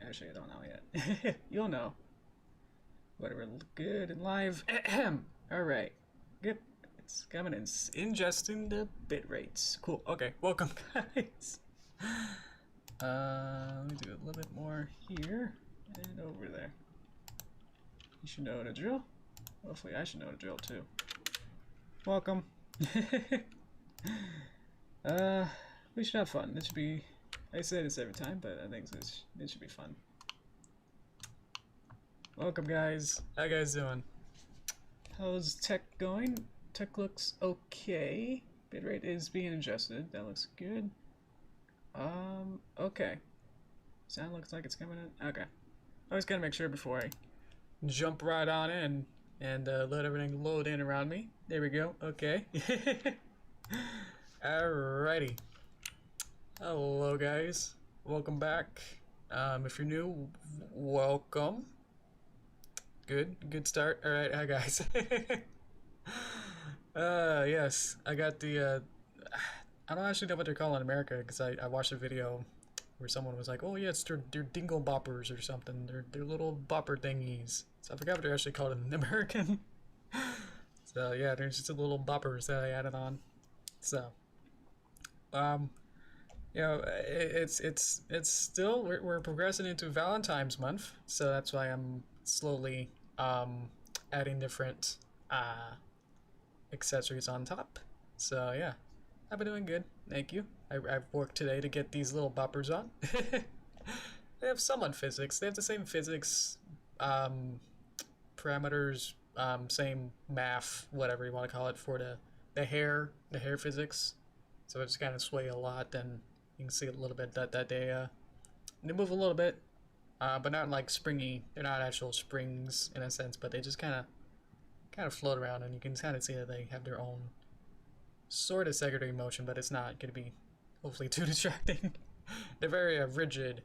Actually, I don't know yet. You'll know. Whatever, look good and live. Alright. Good. It's coming in. Ingesting the bit rates. Cool. Okay, welcome, guys. Let me do a little bit more here and over there. You should know the drill. Hopefully, I should know the drill too. Welcome. We should have fun. It should be. I say this every time, but I think it should be fun. Welcome, guys. How you guys doing? How's tech going? Tech looks okay. Bitrate is being adjusted. That looks good. Okay. Sound looks like it's coming in. Okay. I always gotta make sure before I jump right on in and let everything load in around me. There we go. Okay. Alrighty. Hello, guys. Welcome back. If you're new, welcome. Good start. Alright, hi guys. Yes, I got the, I don't actually know what they're called in America, because I watched a video where someone was like, oh yeah, it's their dingle boppers or something. They're little bopper thingies. So I forgot what they're actually called in American. So yeah, they're just little boppers that I added on. So, you know, it's still, we're progressing into Valentine's month, so that's why I'm slowly adding different accessories on top. So yeah, I've been doing good, thank you. I've worked today to get these little boppers on. They have somewhat physics. They have the same physics parameters, same math, whatever you want to call it, for the hair physics. So it just kind of sway a lot, and you can see a little bit that they move a little bit, but not like springy. They're not actual springs in a sense, but they just kind of float around, and you can kind of see that they have their own sort of secondary motion, but it's not going to be hopefully too distracting. They're very rigid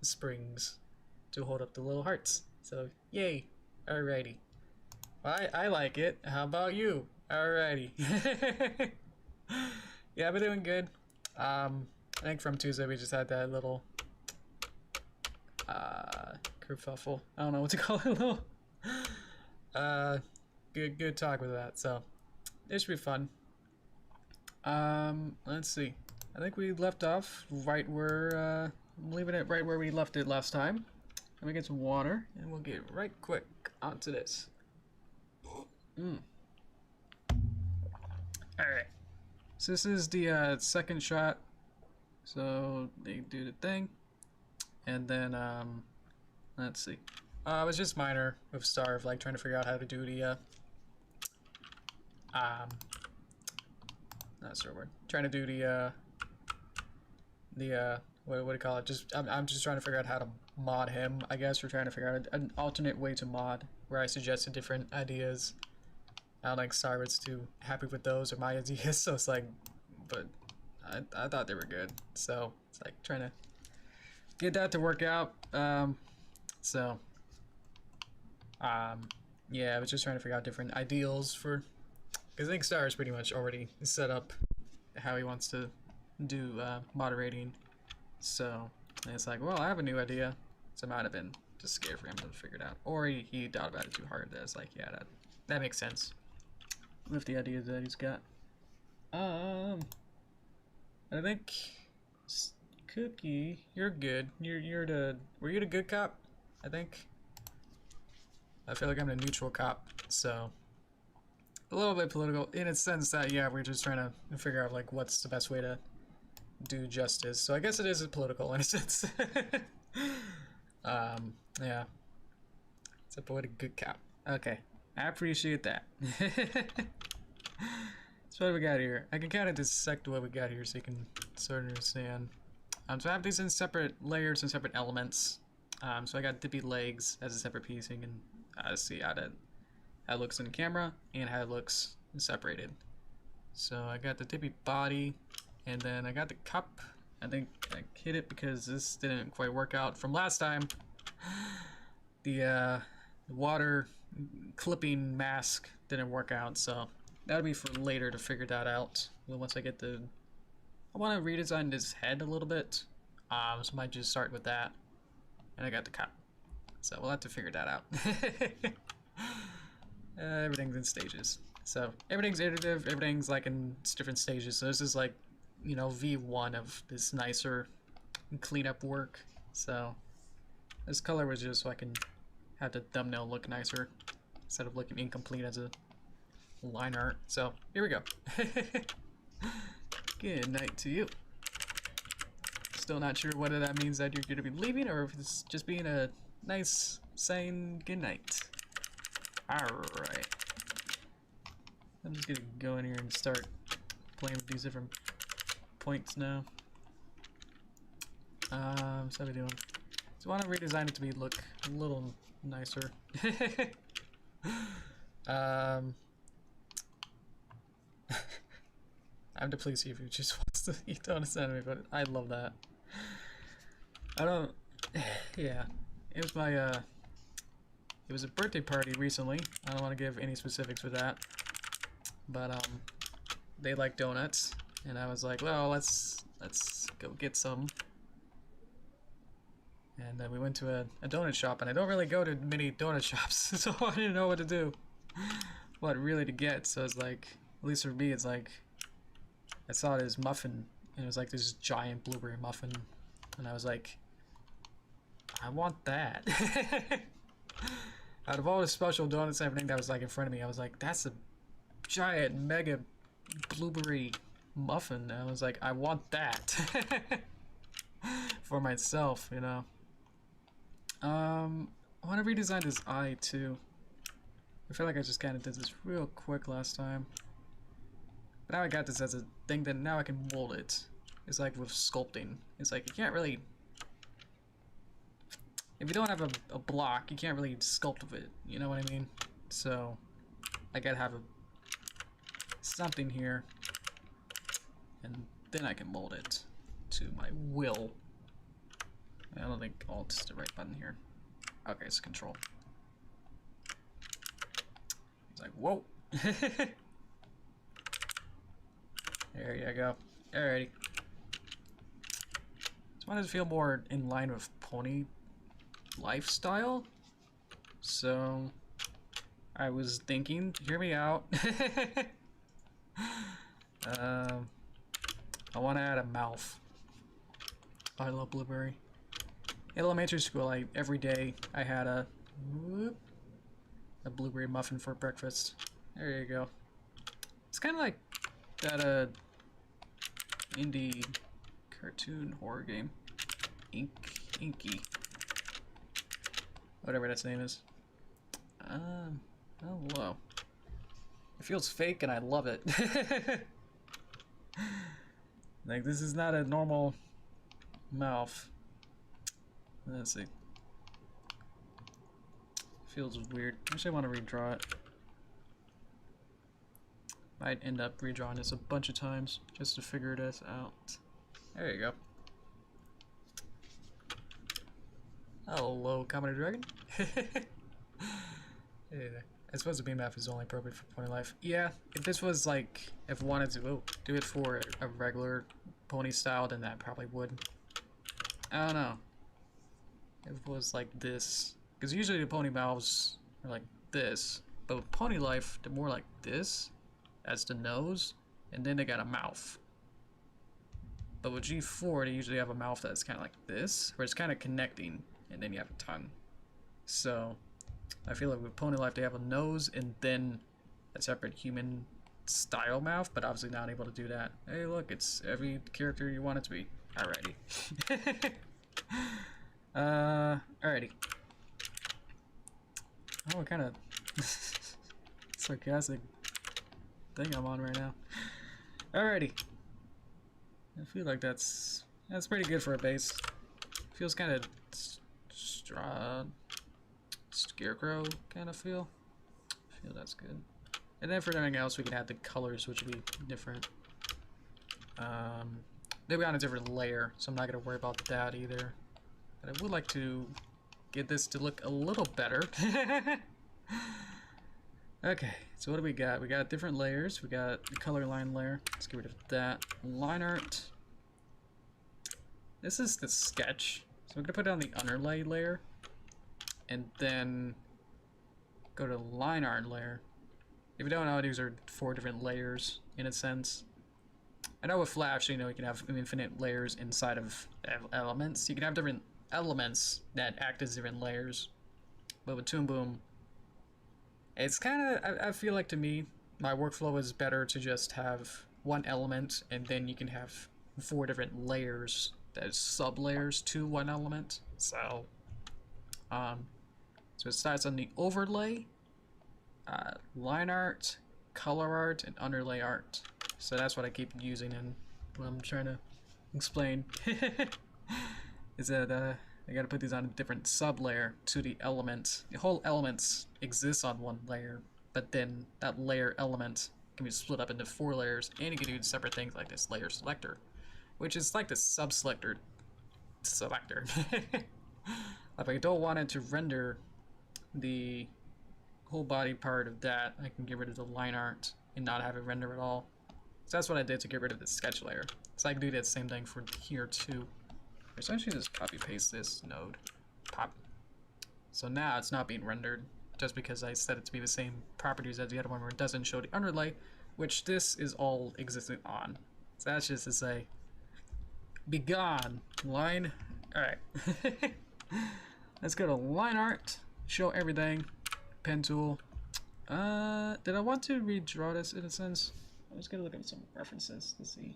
springs to hold up the little hearts. So yay! Alrighty. I like it. How about you? Alrighty. Yeah, I've been doing good. I think from Tuesday we just had that little kerfuffle. I don't know what to call it. Little good talk with that. So it should be fun. Let's see. I think we left off right where I'm leaving it right where we left it last time. Let me get some water and we'll get right quick onto this. Alright. So this is the second shot. So they do the thing. And then let's see. It was just minor with Starve, like trying to figure out how to do the not sure word. Trying to do the what do you call it? Just I'm just trying to figure out how to mod him, I guess. We're trying to figure out an alternate way to mod, where I suggested different ideas. I don't think Star was too happy with those or my ideas, so it's like, but I thought they were good. So it's like trying to get that to work out. Yeah, I was just trying to figure out different ideals for, because I think Star is pretty much already set up how he wants to do moderating. So and it's like, well, I have a new idea. So it might have been just scared for him to figure it out, or he thought about it too hard. That's like, yeah, that makes sense with the ideas that he's got. I think Cookie, you're good. Were you the good cop? I think. I feel like I'm the neutral cop, so a little bit political in a sense that, yeah, we're just trying to figure out like what's the best way to do justice. So I guess it is political in a sense. Yeah. Except for what a good cop. Okay, I appreciate that. So what do we got here? I can kind of dissect what we got here so you can sort of understand. So I have these in separate layers and separate elements. So I got Dippy legs as a separate piece, and you can see how it looks in camera and how it looks separated. So I got the Dippy body, and then I got the cup. I think I hit it because this didn't quite work out from last time. The water clipping mask didn't work out, so that'll be for later to figure that out. Once I get I want to redesign this head a little bit, so I might just start with that. and I got the cop. So we'll have to figure that out. Everything's in stages. So everything's iterative, everything's like in different stages. So this is like, you know, V1 of this nicer cleanup work. So this color was just so I can have the thumbnail look nicer instead of looking incomplete as a line art. So here we go. Good night to you. Still not sure whether that means that you're going to be leaving or if it's just being a nice saying good night. Alright. I'm just gonna go in here and start playing with these different points now. So what are we doing? So I want to redesign it to be look a little nicer. I'm to please see if he just wants to eat donuts at me, but I love that. I don't. Yeah, it was my it was a birthday party recently. I don't want to give any specifics for that, but they like donuts, and I was like, well, let's go get some. And then we went to a donut shop, and I don't really go to many donut shops, so I didn't know what to do, what really to get. So it's like, at least for me, it's like, I saw this muffin, and it was like this giant blueberry muffin, and I was like, I want that. Out of all the special donuts and everything that was like in front of me, I was like, that's a giant mega blueberry muffin. And I was like, I want that for myself, you know. I want to redesign this eye too. I feel like I just kind of did this real quick last time. But now I got this as a thing that now I can mold it. It's like with sculpting. It's like you can't really... If you don't have a block, you can't really sculpt with it. You know what I mean? So I gotta have something here. And then I can mold it to my will. I don't think Alt's the right button here. Okay, it's Control. It's like, whoa! There you go. Alrighty. Just wanted to feel more in line with pony lifestyle. So I was thinking, hear me out. I want to add a mouth. I love blueberry. In elementary school, every day I had a blueberry muffin for breakfast. There you go. It's kind of like that indie cartoon horror game, Inky, whatever its name is. Hello. It feels fake and I love it. Like, this is not a normal mouth. Let's see. Feels weird. Actually, I want to redraw it. Might end up redrawing this a bunch of times just to figure this out. There you go. Hello, Comedy Dragon. Yeah. I suppose the beam map is only appropriate for pony life. Yeah, if this was like, if I wanted to do it for a regular pony style, then that probably would. I don't know. If it was like this, because usually the pony mouths are like this, but with pony life, they're more like this. That's the nose, and then they got a mouth. But with G4, they usually have a mouth that's kind of like this, where it's kind of connecting, and then you have a tongue. So I feel like with pony life, they have a nose and then a separate human style mouth, but obviously not able to do that. Hey, look, it's every character you want it to be. Alrighty. Alrighty. Oh, what kind of sarcastic thing I'm on right now. Alrighty. I feel like that's pretty good for a base. Feels kind of scarecrow kind of feel. I feel that's good. And then for everything else, we can add the colors, which will be different. They'll be on a different layer, so I'm not going to worry about that either. But I would like to get this to look a little better. Okay, so what do we got? We got different layers. We got the color line layer. Let's get rid of that. Line art. This is the sketch, So we're gonna put it on the underlay layer, and then go to line art layer. If you don't know, these are 4 different layers in a sense. I know with Flash, you know, you can have infinite layers inside of elements. You can have different elements that act as different layers. But with Toon Boom, it's kind of, I feel like to me, my workflow is better to just have one element and then you can have 4 different layers, that is sub-layers to one element. So it starts on the overlay, line art, color art, and underlay art. So that's what I keep using and what I'm trying to explain is that I gotta put these on a different sub-layer to the element. The whole elements exists on one layer, but then that layer element can be split up into 4 layers, and you can do separate things like this layer selector, which is like the sub-selector selector. If I don't want it to render the whole body part of that, I can get rid of the line art and not have it render at all. So that's what I did to get rid of the sketch layer. So I can do that same thing for here too. So actually just copy paste this node. Pop. So now it's not being rendered just because I set it to be the same properties as the other one where it doesn't show the underlay, which this is all existing on. So that's just to say, be gone, line. Alright. Let's go to line art, show everything, pen tool. Did I want to redraw this in a sense? I'm just gonna look at some references to see.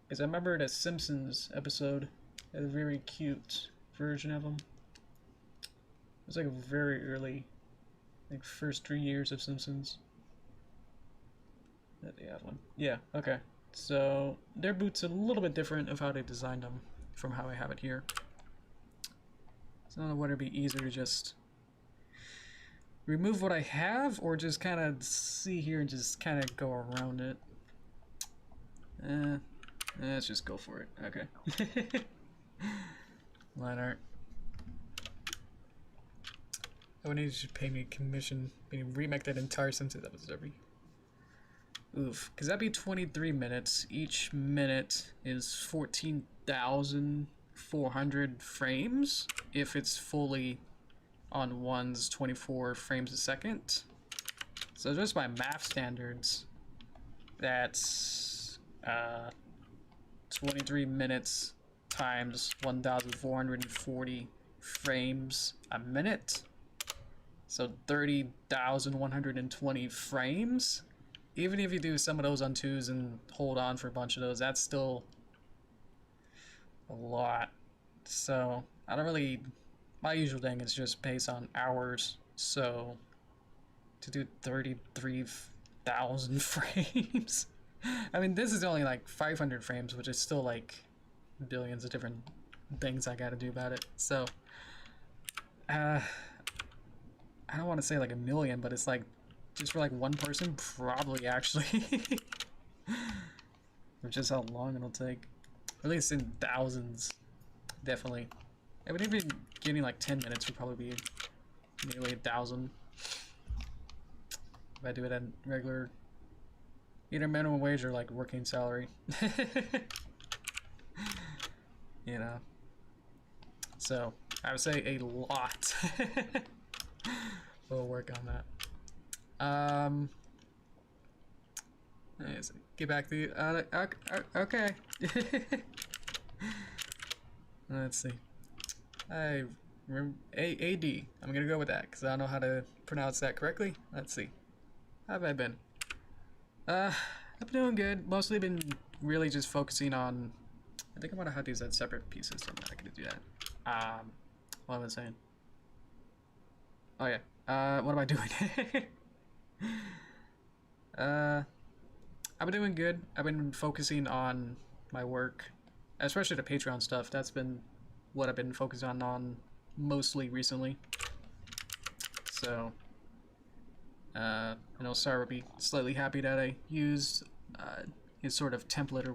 Because I remember the Simpsons episode had a very cute version of them. It was like a very early, like first 3 years of Simpsons. That they have one. Yeah, okay. So their boot's a little bit different of how they designed them from how I have it here. So I don't know whether it'd be easier to just remove what I have or just kind of see here and just kind of go around it. Let's just go for it. Okay. Line art. I would need you to pay me a commission. Remake that entire Simpsons episode every. Oof. Because that'd be 23 minutes. Each minute is 14,400 frames if it's fully on one's 24 frames a second. So just by math standards, that's 23 minutes times 1,440 frames a minute. So 30,120 frames. Even if you do some of those on 2s and hold on for a bunch of those, that's still a lot. So I don't really, my usual thing is just based on hours. So to do 33,000 frames. I mean, this is only like 500 frames, which is still like billions of different things I gotta do about it. So I don't want to say like a million, but it's like just for like one person, probably actually. Or just how long it'll take. At least in thousands, definitely. I would even getting like 10 minutes would probably be nearly 1,000. If I do it at regular, either minimum wage or like working salary. You know. So I would say a lot. We'll work on that. Let's get back to okay. Let's see. AD. I'm gonna go with that because I don't know how to pronounce that correctly. Let's see. How have I been? I've been doing good. Mostly been really just focusing on. I think I'm gonna have these as separate pieces, so I'm not gonna do that. What was I saying? Oh yeah. What am I doing? I've been doing good. I've been focusing on my work, especially the Patreon stuff. That's been what I've been focusing on mostly recently. So, I know Sarah would be slightly happy that I used his sort of template or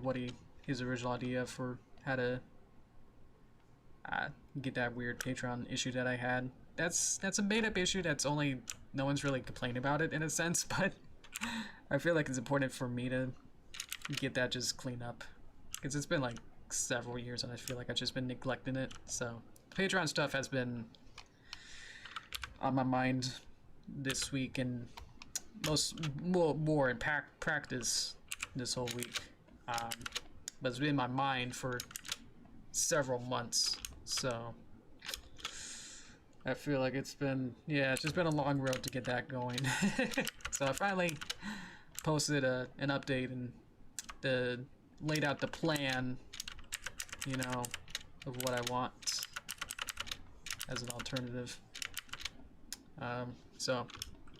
his original idea for how to get that weird Patreon issue that I had. That's a made-up issue that's only no one's really complaining about it in a sense, but I feel like it's important for me to get that just cleaned up because it's been like several years, and I feel like I've just been neglecting it. So Patreon stuff has been on my mind this week, and more in practice this whole week. But it's been in my mind for several months, so I feel like it's just been a long road to get that going. So I finally posted an update and laid out the plan, you know, of what I want as an alternative. So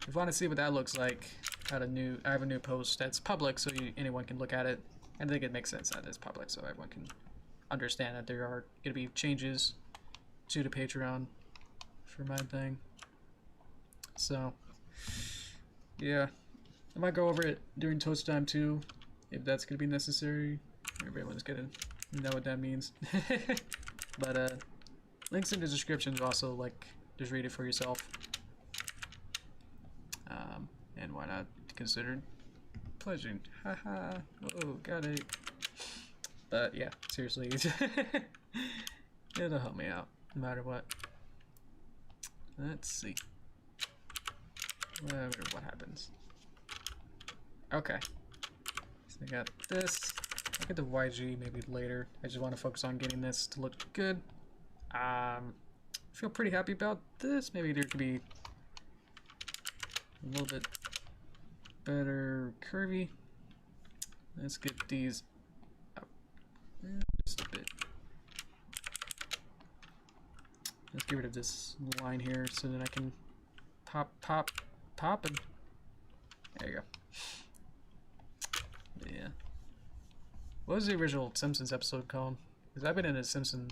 if you want to see what that looks like, I have a new post that's public, so anyone can look at it. And I think it makes sense that it's public, so everyone can understand that there are going to be changes to the Patreon for my thing. So yeah, I might go over it during toast time too, if that's going to be necessary. Everyone's going to know what that means. But links in the description also, like, just read it for yourself. And why not consider pledging? Haha. Oh, got it. But yeah, seriously, it'll help me out no matter what. Let's see. What happens? Okay. So I got this. I'll get the YG maybe later. I just want to focus on getting this to look good. Feel pretty happy about this. Maybe there could be a little bit better curvy. Let's get these up just a bit. Let's get rid of this line here so that I can pop, and there you go. Yeah. What was the original Simpsons episode called? Because I've been in a Simpson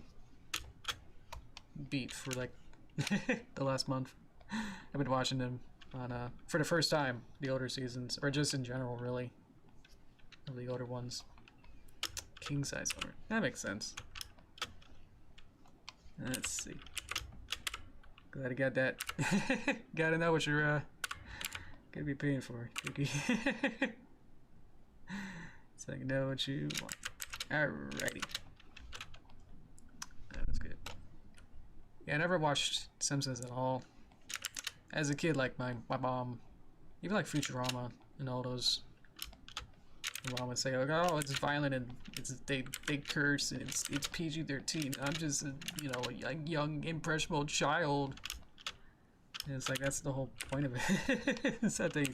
beat for like the last month. I've been watching them on for the first time, the older seasons, or just in general, really, of the older ones. King size over. That makes sense. Let's see. Glad I got that. Gotta know what you're gonna be paying for, Cookie. So I know what you want. Alrighty. That was good. Yeah, I never watched Simpsons at all. As a kid, like my mom, even like Futurama and all those, my mom would say like, "Oh, it's violent and they curse and it's PG-13." I'm just a young impressionable child. And it's like that's the whole point of it. It's that they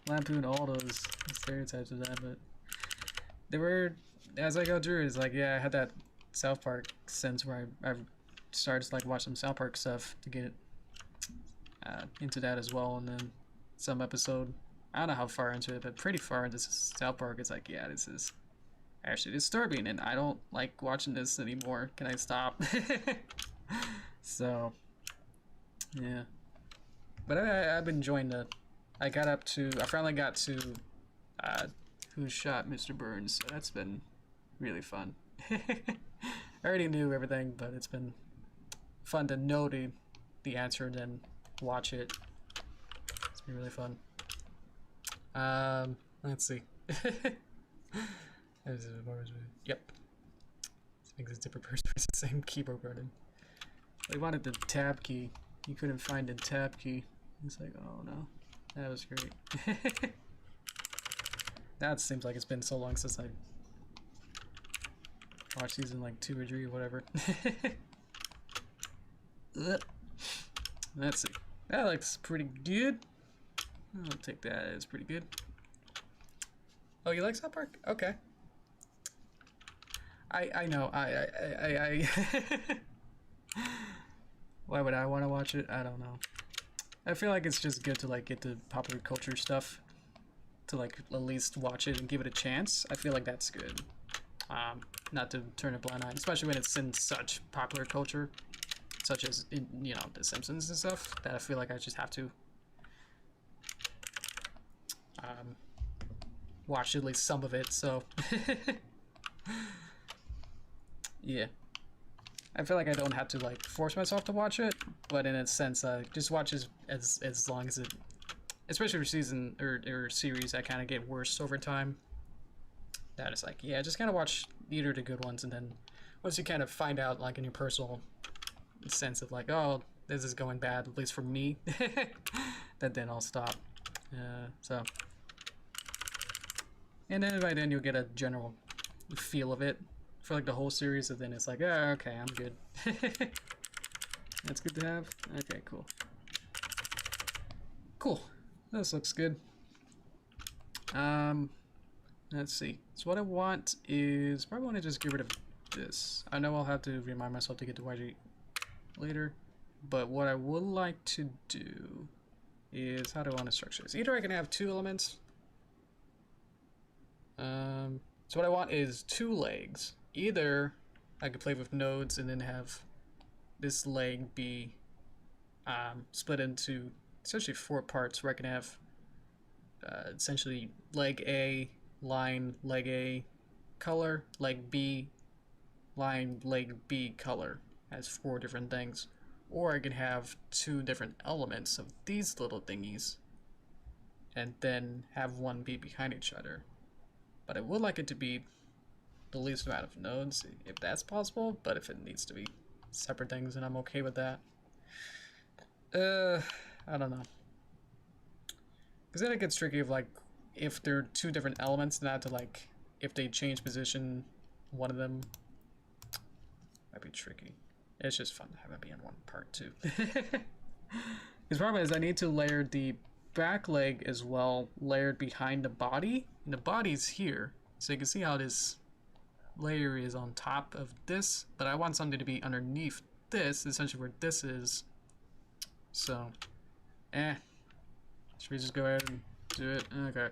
lampoon all those stereotypes of that. But they were, as I go through, it's like, yeah, I had that South Park sense where I've started to like watch some South Park stuff to get into that as well. And then some episode, I don't know how far into it, but pretty far into South Park, it's like, yeah, this is actually disturbing and I don't like watching this anymore. Can I stop? So yeah, but I've been enjoying the, I finally got to Who Shot Mr. Burns, so that's been really fun. I already knew everything, but it's been fun to know the answer and then watch it. It's been really fun. Let's see. Yep. This makes a different person with the same keyboard button. They wanted the tab key. You couldn't find the tab key. It's like, oh no. That was great. That seems like it's been so long since I watched season like 2 or 3 or whatever. Let's see. That looks pretty good. I'll take that as pretty good. Oh, you like South Park? Okay. I know. I Why would I want to watch it? I don't know. I feel like it's just good to like get the popular culture stuff, to like at least watch it and give it a chance. I feel like that's good. Not to turn a blind eye, especially when it's in such popular culture, such as in, The Simpsons and stuff, that I feel like I just have to watch at least some of it. So yeah, I feel like I don't have to like force myself to watch it, but in a sense, just watch as long as it, especially for season or series that kind of get worse over time. That is like, yeah, just kind of watch these are the good ones, and then once you kind of find out, like in your personal sense of like, oh, this is going bad, at least for me, then I'll stop. So, and then by then you'll get a general feel of it for like the whole series, and then it's like, oh, okay, I'm good. That's good to have. Okay, cool. Cool. This looks good. Let's see. So what I want is probably want to just get rid of this. I know I'll have to remind myself to get to YG later, but what I would like to do is, how do I want to structure this? Either I can have two elements. So what I want is two legs. Either I could play with nodes and then have this leg be split into essentially 4 parts, where I can have essentially leg A, line, leg A, color, leg B, line, leg B, color, as 4 different things. Or I can have 2 different elements of these little thingies and then have one be behind each other. But I would like it to be the least amount of nodes, if that's possible, but if it needs to be separate things, then I'm okay with that. I don't know. Because then it gets tricky of like, if they're 2 different elements, then I have to like, if they change position, one of them might be tricky. It's just fun to have it be in one part too. Because problem is I need to layer the back leg as well, layered behind the body. And the body's here, so you can see how this layer is on top of this, but I want something to be underneath this, essentially where this is. So, should we just go ahead and do it? Okay.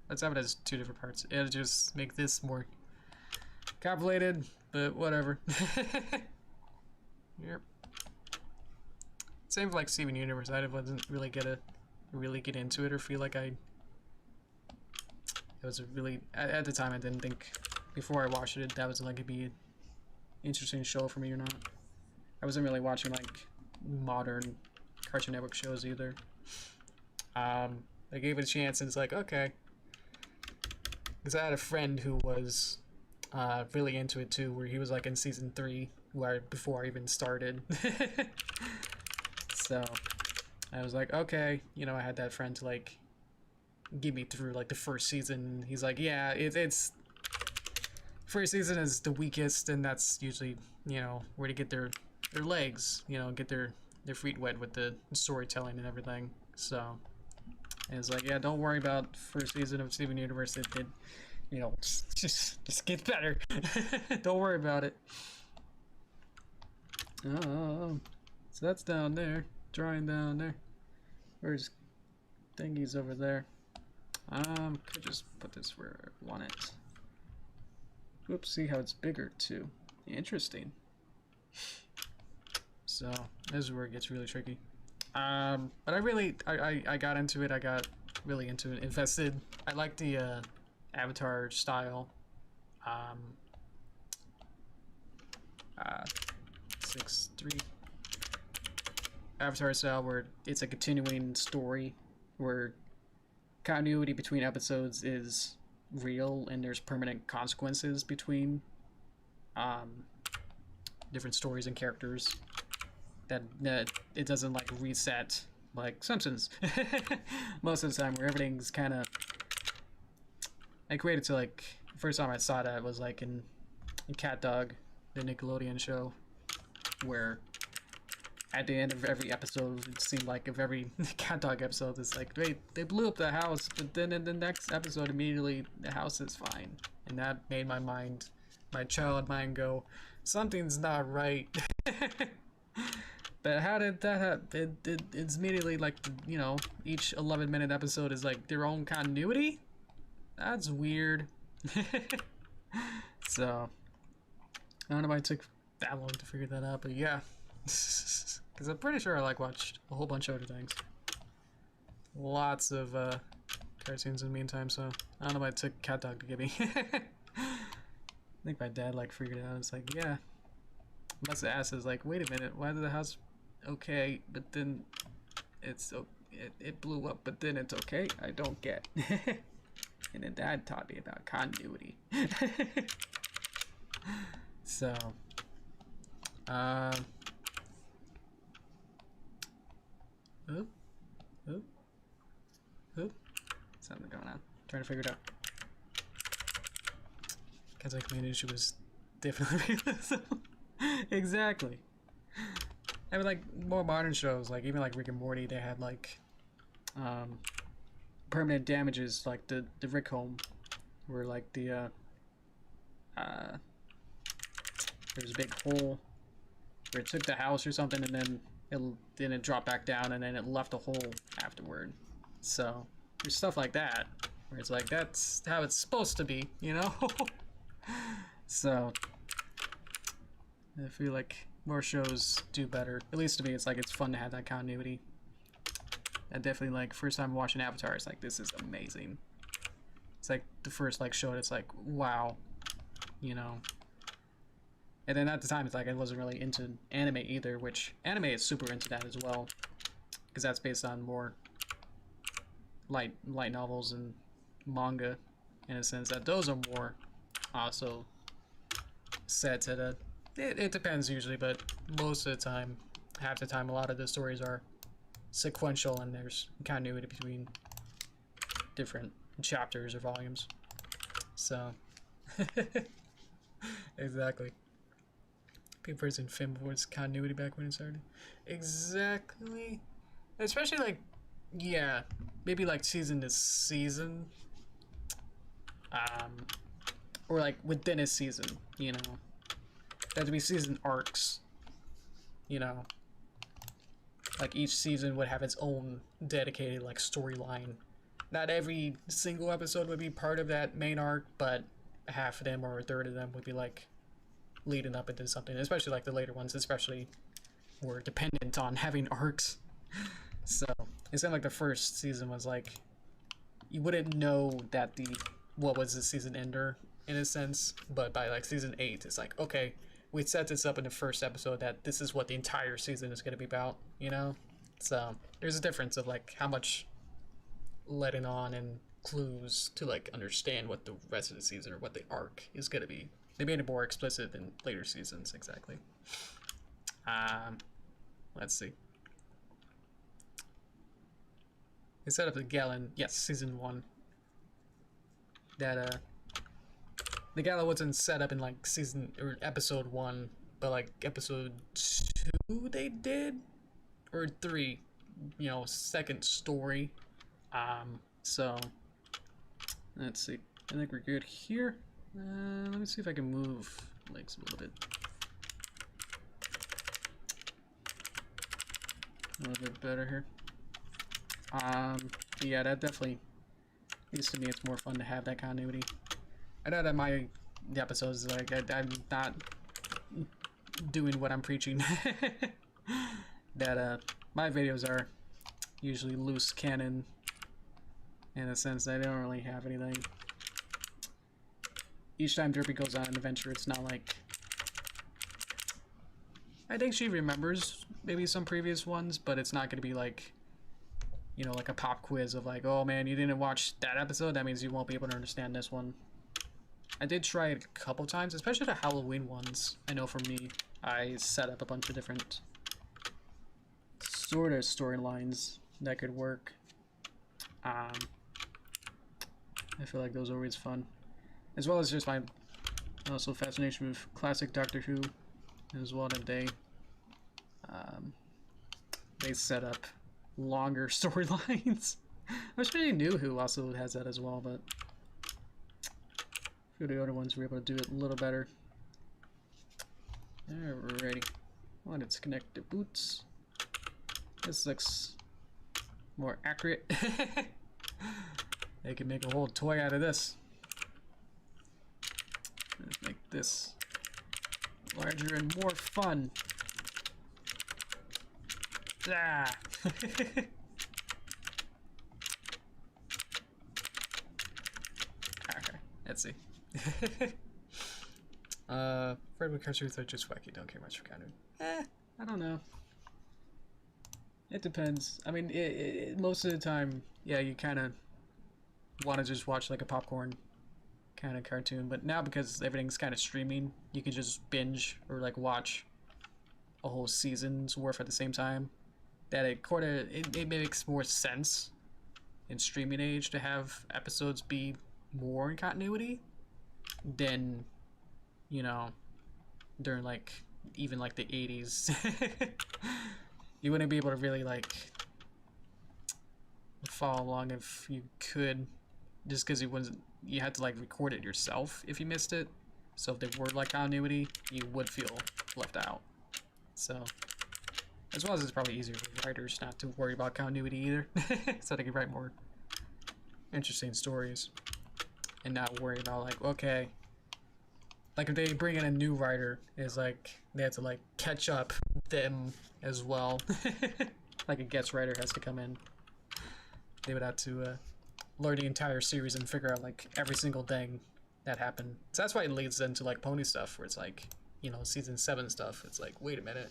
Let's have it as 2 different parts. It'll just make this more complicated, but whatever. Yep. Same with like Steven Universe. I didn't really get into it or feel like it was a really, at the time I didn't think, before I watched it, that was like it'd be an interesting show for me or not. I wasn't really watching like modern Cartoon Network shows either. I gave it a chance and it's like, okay. Because I had a friend who was really into it too, where he was like in season 3, before I even started. So I was like, okay, you know, I had that friend to like give me through like the first season. He's like, yeah, it's first season is the weakest, and that's usually, you know, where to get their legs, you know, get their feet wet with the storytelling and everything. So and it's like, yeah, don't worry about first season of Steven Universe. It you know, just gets better. Don't worry about it. Oh, so that's down there, drawing down there. Where's thingies over there? Could just put this where I want it. Whoops, see how it's bigger too. Interesting. So this is where it gets really tricky. But I got into it. I got really into it, invested. I like the Avatar style. 6-3 Avatar style, where it's a continuing story, where continuity between episodes is real and there's permanent consequences between different stories and characters. That it doesn't like reset like Simpsons most of the time, where everything's kind of equated to like, first time I saw that was like in Cat Dog, the Nickelodeon show, where at the end of every episode it seemed like of every Cat Dog episode it's like, wait, they blew up the house, but then in the next episode immediately the house is fine. And that made my child mind go, something's not right. But how did that happen? It's immediately like, you know, each 11-minute episode is like their own continuity? That's weird. So I don't know why it took that long to figure that out, but yeah. Because I'm pretty sure I like watched a whole bunch of other things. Lots of cartoons in the meantime, so I don't know why it took Cat Dog to get me. I think my dad like figured it out. It's like, yeah. Must have asked us like, wait a minute, why did the house okay, but then it blew up, but then it's okay? I don't get. And then Dad taught me about continuity. So, oop, oop, oop. Something going on. Trying to figure it out. Because like community was definitely exactly. I mean, like more modern shows, like even like Rick and Morty, they had like permanent damages, like the Rick home, where like the there's a big hole where it took the house or something, and then it dropped back down, and then it left a hole afterward. So there's stuff like that where it's like that's how it's supposed to be, you know. So I feel like more shows do better. At least to me, it's like it's fun to have that continuity. I definitely like first time watching Avatar. It's like this is amazing. It's like the first like show. It's like wow, you know. And then at the time, it's like I wasn't really into anime either, which anime is super into that as well, because that's based on more light novels and manga, in a sense that those are more also set to the. It depends usually, but most of the time, half the time, a lot of the stories are sequential and there's continuity between different chapters or volumes. So, exactly. Papers and film was continuity back when it started. Exactly. Especially like, yeah, maybe like season to season. Or like within a season, you know. That would be season arcs, you know. Like each season would have its own dedicated like storyline. Not every single episode would be part of that main arc, but half of them or a third of them would be like leading up into something. Especially like the later ones, especially were dependent on having arcs. So it seemed like the first season was like you wouldn't know that what was the season ender in a sense, but by like season 8, it's like okay, we set this up in the first episode that this is what the entire season is going to be about, you know? So there's a difference of like how much letting on and clues to like understand what the rest of the season or what the arc is going to be. They made it more explicit in later seasons, exactly. Let's see. They set up the gallon, yes, season 1. That the gala wasn't set up in like season or episode 1, but like episode 2 they did, or 3, you know, second story. So let's see. I think we're good here. Let me see if I can move legs a little bit. A little bit better here. Yeah, that definitely, at least to me, it's more fun to have that continuity. I know that the episodes, like, I'm not doing what I'm preaching. That, my videos are usually loose cannon, in a sense that I don't really have anything. Each time Derpy goes on an adventure, it's not like... I think she remembers maybe some previous ones, but it's not going to be like, you know, like a pop quiz of like, oh man, you didn't watch that episode, that means you won't be able to understand this one. I did try it a couple times, especially the Halloween ones. I know for me, I set up a bunch of different sort of storylines that could work. I feel like those are always fun. As well as just my also fascination with classic Doctor Who as well, that they set up longer storylines. I wish I knew Who also has that as well, but a few of the other ones were able to do it a little better. Alrighty. Wanted to connect the boots. This looks more accurate. They can make a whole toy out of this. Let's make this larger and more fun. Ah. Okay, let's see. Fred with cartoons are just wacky, don't care much for counting. I don't know. It depends. I mean, most of the time, yeah, you kind of want to just watch like a popcorn kind of cartoon, but now because everything's kind of streaming, you can just binge or like watch a whole season's worth at the same time. That it makes more sense in streaming age to have episodes be more in continuity than, you know, during like even like the 80s. You wouldn't be able to really like follow along if you could, just because you had to like record it yourself if you missed it. So if there were like continuity, you would feel left out. So as well as it's probably easier for writers not to worry about continuity either, so they can write more interesting stories and not worry about like, okay, like if they bring in a new writer, it's like they have to like catch up them as well. Like a guest writer has to come in. They would have to learn the entire series and figure out like every single thing that happened. So that's why it leads into like pony stuff, where it's like, you know, season 7 stuff. It's like, wait a minute,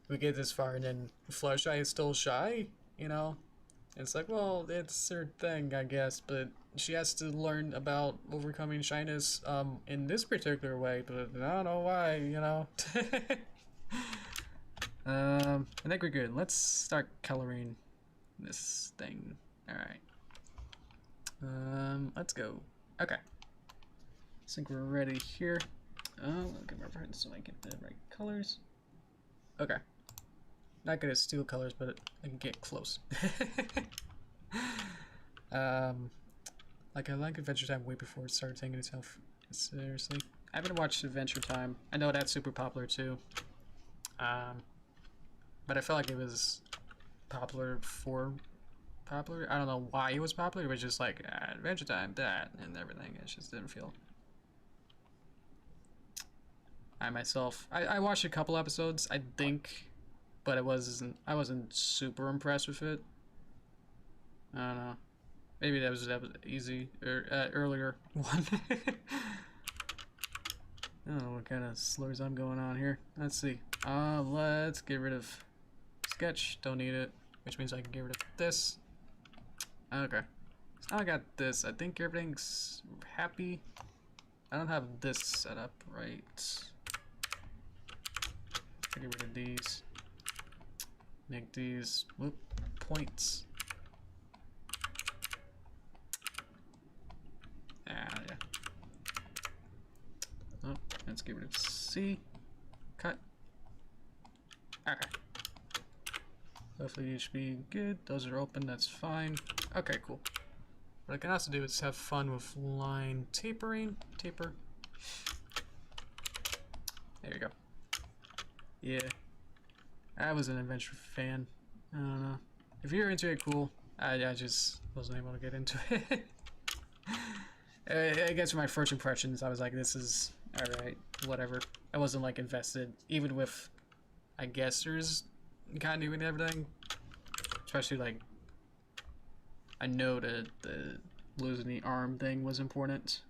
we get this far and then Fluttershy is still shy, you know? It's like, well, it's her thing, I guess, but she has to learn about overcoming shyness in this particular way, but I don't know why, you know? I think we're good. Let's start coloring this thing. Alright. Let's go. Okay. I think we're ready here. I'll get my friends so I get the right colors. Okay. Not good at steel colors, but I can get close. Like I like Adventure Time way before it started taking itself seriously. I haven't watched Adventure Time. I know that's super popular too. But I felt like it was popular. I don't know why it was popular. It was just like Adventure Time, that, and everything. It just didn't feel. I watched a couple episodes, I think, but I wasn't super impressed with it. I don't know. Maybe that was easy or earlier one. I don't know what kind of slurs I'm going on here. Let's see. Let's get rid of sketch. Don't need it, which means I can get rid of this. Okay. So now I got this. I think everything's happy. I don't have this set up right. Get rid of these. Make these points. Yeah. Oh, let's get rid of C. Cut. Okay. Hopefully these should be good. Those are open, that's fine. Okay, cool. What I can also do is have fun with line tapering. Taper. There you go. Yeah. I was an Adventure fan. I don't know. If you're into it, cool. I just wasn't able to get into it. I guess for my first impressions, I was like, this is alright, whatever. I wasn't like invested, even with, I guess there's continuity and everything. Especially like, I know that the losing the arm thing was important,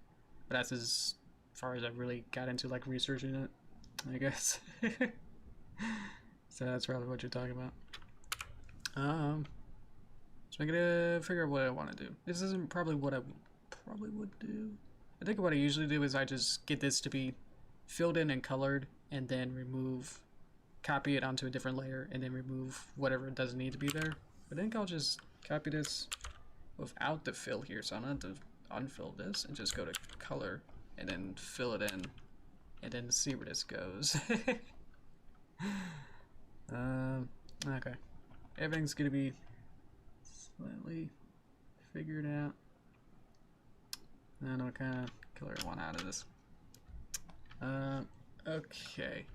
but that's as far as I really got into like researching it, I guess. So that's probably what you're talking about. So I'm gonna figure out what I want to do. This isn't probably what I probably would do. I think what I usually do is I just get this to be filled in and colored, and then copy it onto a different layer, and then remove whatever doesn't need to be there. I think I'll just copy this without the fill here, so I'm gonna have to unfill this and just go to color and then fill it in, and then see where this goes. Okay. Everything's gonna be slightly figured out. I don't know what kind of color I want out of this. Okay.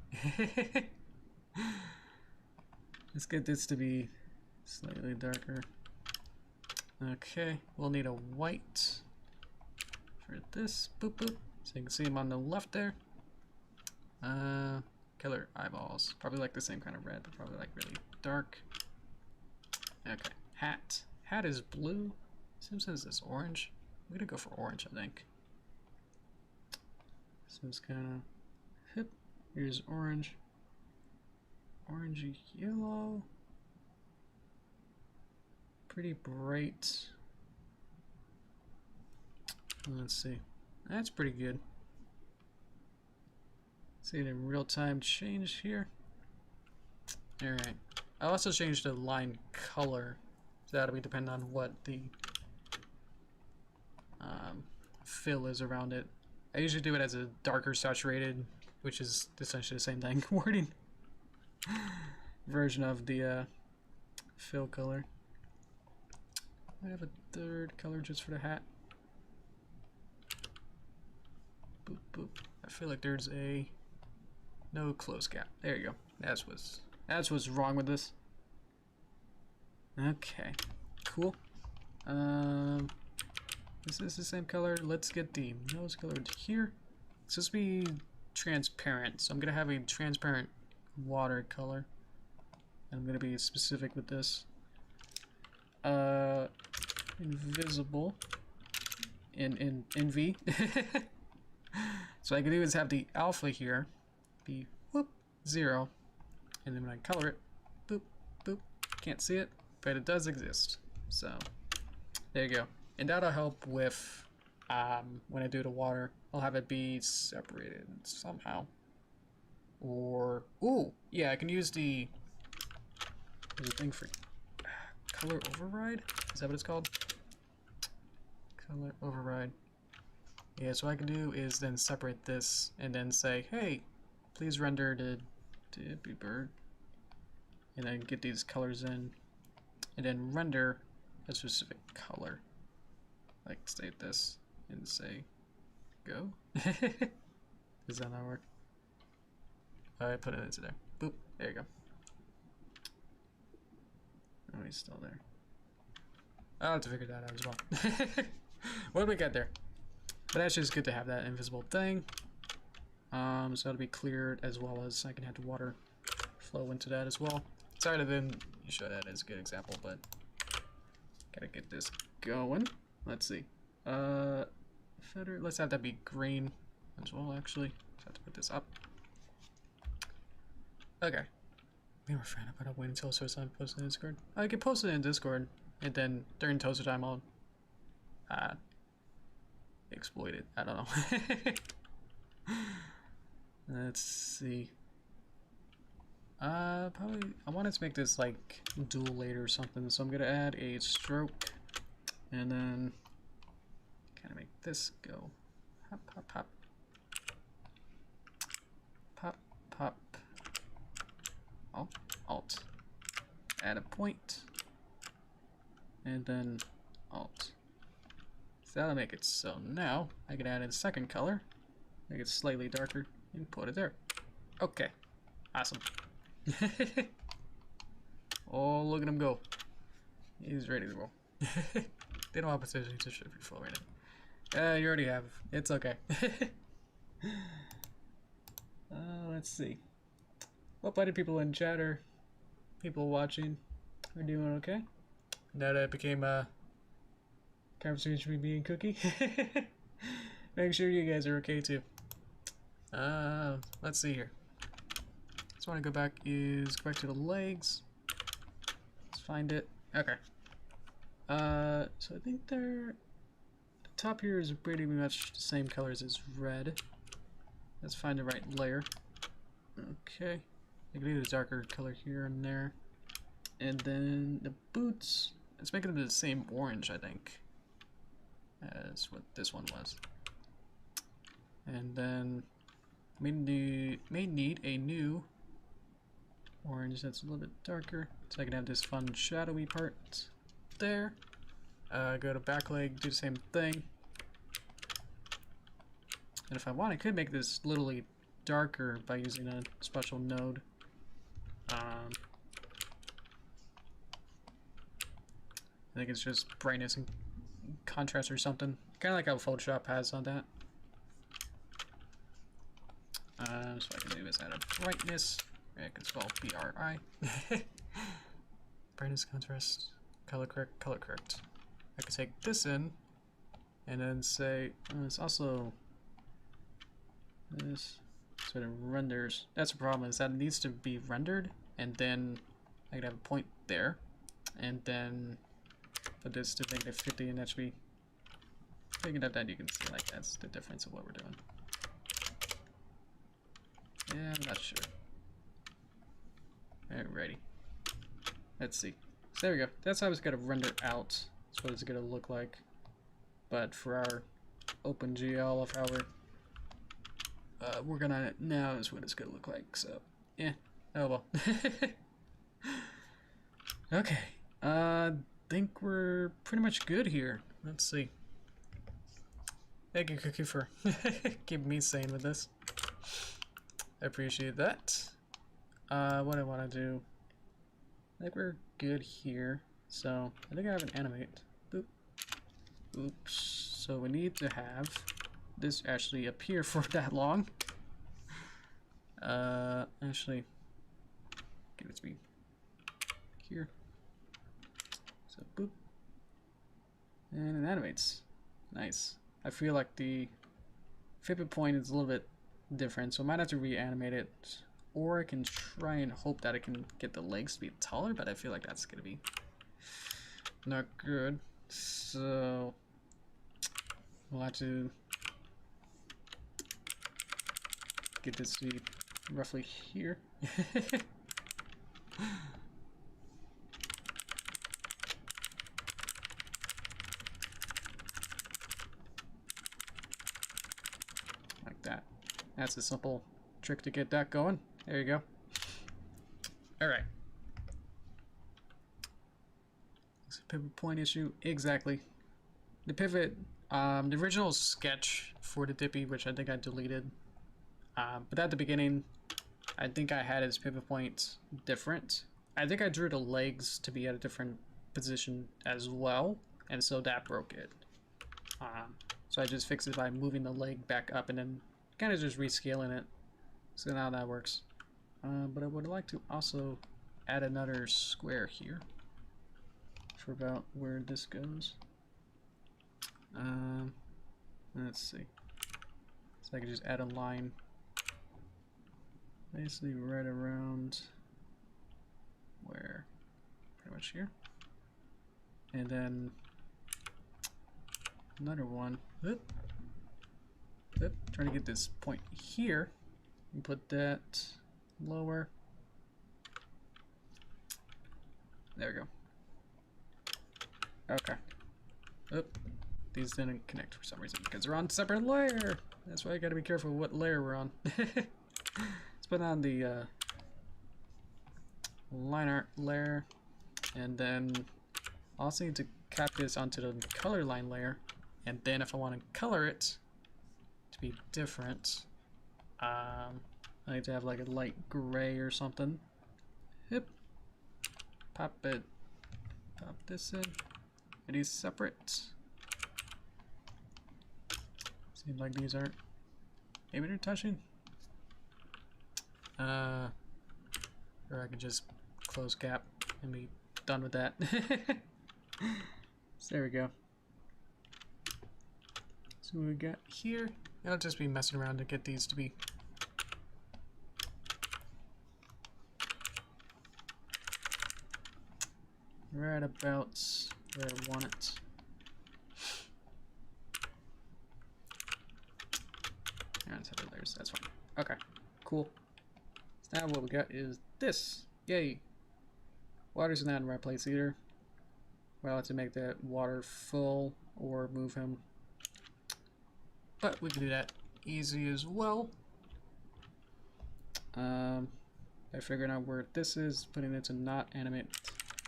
Let's get this to be slightly darker. Okay, we'll need a white for this. Boop boop. So you can see them on the left there. Color eyeballs. Probably like the same kind of red, but probably like really dark. Okay. Hat. Hat is blue. Simpsons is orange. We're gonna go for orange, I think. So it's kind of hip. Here's orange. Orangey yellow. Pretty bright. Let's see. That's pretty good. See it in real time change here. Alright. I also changed the line color. So that'll be dependent on what the fill is around it. I usually do it as a darker saturated, which is essentially the same thing. Wording version of the fill color. I have a third color just for the hat. Boop boop. I feel like there's a no close gap. There you go. That's what's wrong with this. Okay, cool. This is the same color. Let's get the nose colored here. It's supposed to be transparent, so I'm gonna have a transparent watercolor. I'm gonna be specific with this. Invisible in V. So what I can do is have the alpha here be whoop 0, and then when I color it, boop boop. Can't see it, but it does exist. So there you go. And that'll help with when I do the water. I'll have it be separated somehow. Or ooh, yeah, I can use the there's a thing for color override. Is that what it's called? Color override. Yeah, so what I can do is then separate this and then say, hey, please render the Derpy bird, and then get these colors in, and then render a specific color. Like state this and say, go. Does that not work? I put it into there. Boop. There you go. Oh, he's still there. I'll have to figure that out as well. What do we got there? But actually, it's good to have that invisible thing. So it'll be cleared, as well as I can have the water flow into that as well. Sorry I didn't show that as a good example, but gotta get this going. Let's see. Feather. Let's have that be green as well. Actually, just have to put this up. Okay. We were trying to put up wait until toaster time post in Discord. I can post it in Discord, and then during toaster time I'll exploit it. I don't know. Let's see. Probably I wanted to make this like dual layer or something, so I'm gonna add a stroke, and then kind of make this go hop hop hop pop pop alt, add a point, and then alt. So that'll make it so now I can add in a second color, make it slightly darker, and put it there. Okay, awesome. Oh, look at him go. He's ready to roll. They don't have position to shift your flow right now. You already have. It's okay. Let's see. What buddy people in chat or people watching are doing okay? Now that it became a conversation with me and Cookie. Make sure you guys are okay too. Let's see here. Just want to go back to the legs. Let's find it. Okay. So I think the top here is pretty much the same colors as red. Let's find the right layer. Okay. I can do the darker color here and there. And then the boots, let's make them the same orange, I think, as what this one was. And then may need a new orange that's a little bit darker, so I can have this fun shadowy part there. Go to back leg, do the same thing. And if I want, I could make this literally darker by using a special node. I think it's just brightness and contrast or something. Kind of like how Photoshop has on that. So what I can do is add a brightness. I can spell BRI. Brightness, contrast, color correct, color correct. I can take this in and then say it's also this sort of renders. That's the problem, is that it needs to be rendered, and then I can have a point there, and then put this to -50, and that should be Picking up that you can see, like, that's the difference of what we're doing. Yeah, I'm not sure. Alrighty. Let's see. So there we go. That's how it's gonna render out. That's what it's gonna look like. But for our OpenGL of how we're working on it now is what it's gonna look like. So yeah. Oh well. Okay. Think we're pretty much good here. Let's see. Thank you, Cookie, for keeping me sane with this. I appreciate that. What I want to do, I think we're good here. So I think I have an animate. Boop. Oops. So we need to have this actually appear for that long. Actually, give it to me here. So boop. And it animates. Nice. I feel like the pivot point is a little bit different, so I might have to reanimate it, or I can try and hope that I can get the legs to be taller, but I feel like that's gonna be not good. So we'll have to get this to be roughly here. Like that. That's a simple trick to get that going. There you go. Alright. It's a pivot point issue. Exactly. The pivot, the original sketch for the Derpy, which I think I deleted. But at the beginning, I think I had his pivot point different. I think I drew the legs to be at a different position as well, and so that broke it. So I just fixed it by moving the leg back up and then kind of just rescaling it. So now that works. But I would like to also add another square here for about where this goes. Let's see. So I can just add a line basically right around where, pretty much here. And then another one. Trying to get this point here and put that lower. There we go. Okay. Oop. These didn't connect for some reason because they're on separate layer. That's why I gotta be careful what layer we're on. Let's put on the line art layer, and then I also need to cap this onto the color line layer, and then if I want to color it to be different, I need to have like a light gray or something. Yep. Pop this in. Are these separate? Seems like these aren't. Maybe they're touching. Or I could just close cap and be done with that. So there we go. So what we got here, I'll just be messing around to get these to be right about where I want it. That's other layers, that's fine. Okay, cool. So now what we got is this. Yay! Water's not in the right place either. We'll have to make that water full or move him. But we can do that easy as well. By figuring out where this is, putting it to not animate,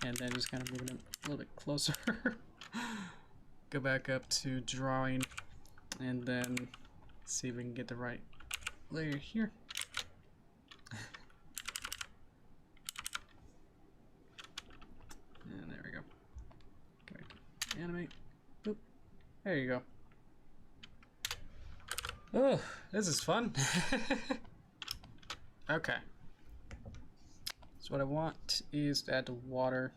and then just kind of moving it a little bit closer. Go back up to drawing, and then see if we can get the right layer here. And there we go. Okay, animate. Boop. There you go. Oh, this is fun. Okay. So what I want is to add the water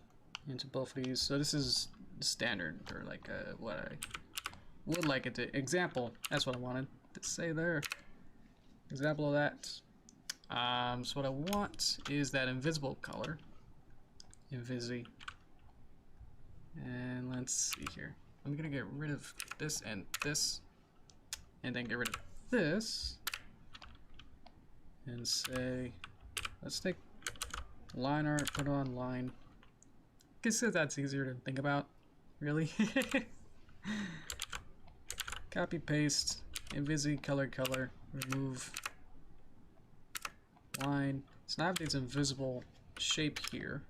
into both of these. So this is standard, or like what I would like it to. Example. That's what I wanted to say there. Example of that. So what I want is that invisible color. Invisi. And let's see here. I'm gonna get rid of this, and then get rid of this, and say, let's take line art, put it on line. Guess that's easier to think about, really. Copy, paste, invisi, color, remove line. So now I have this invisible shape here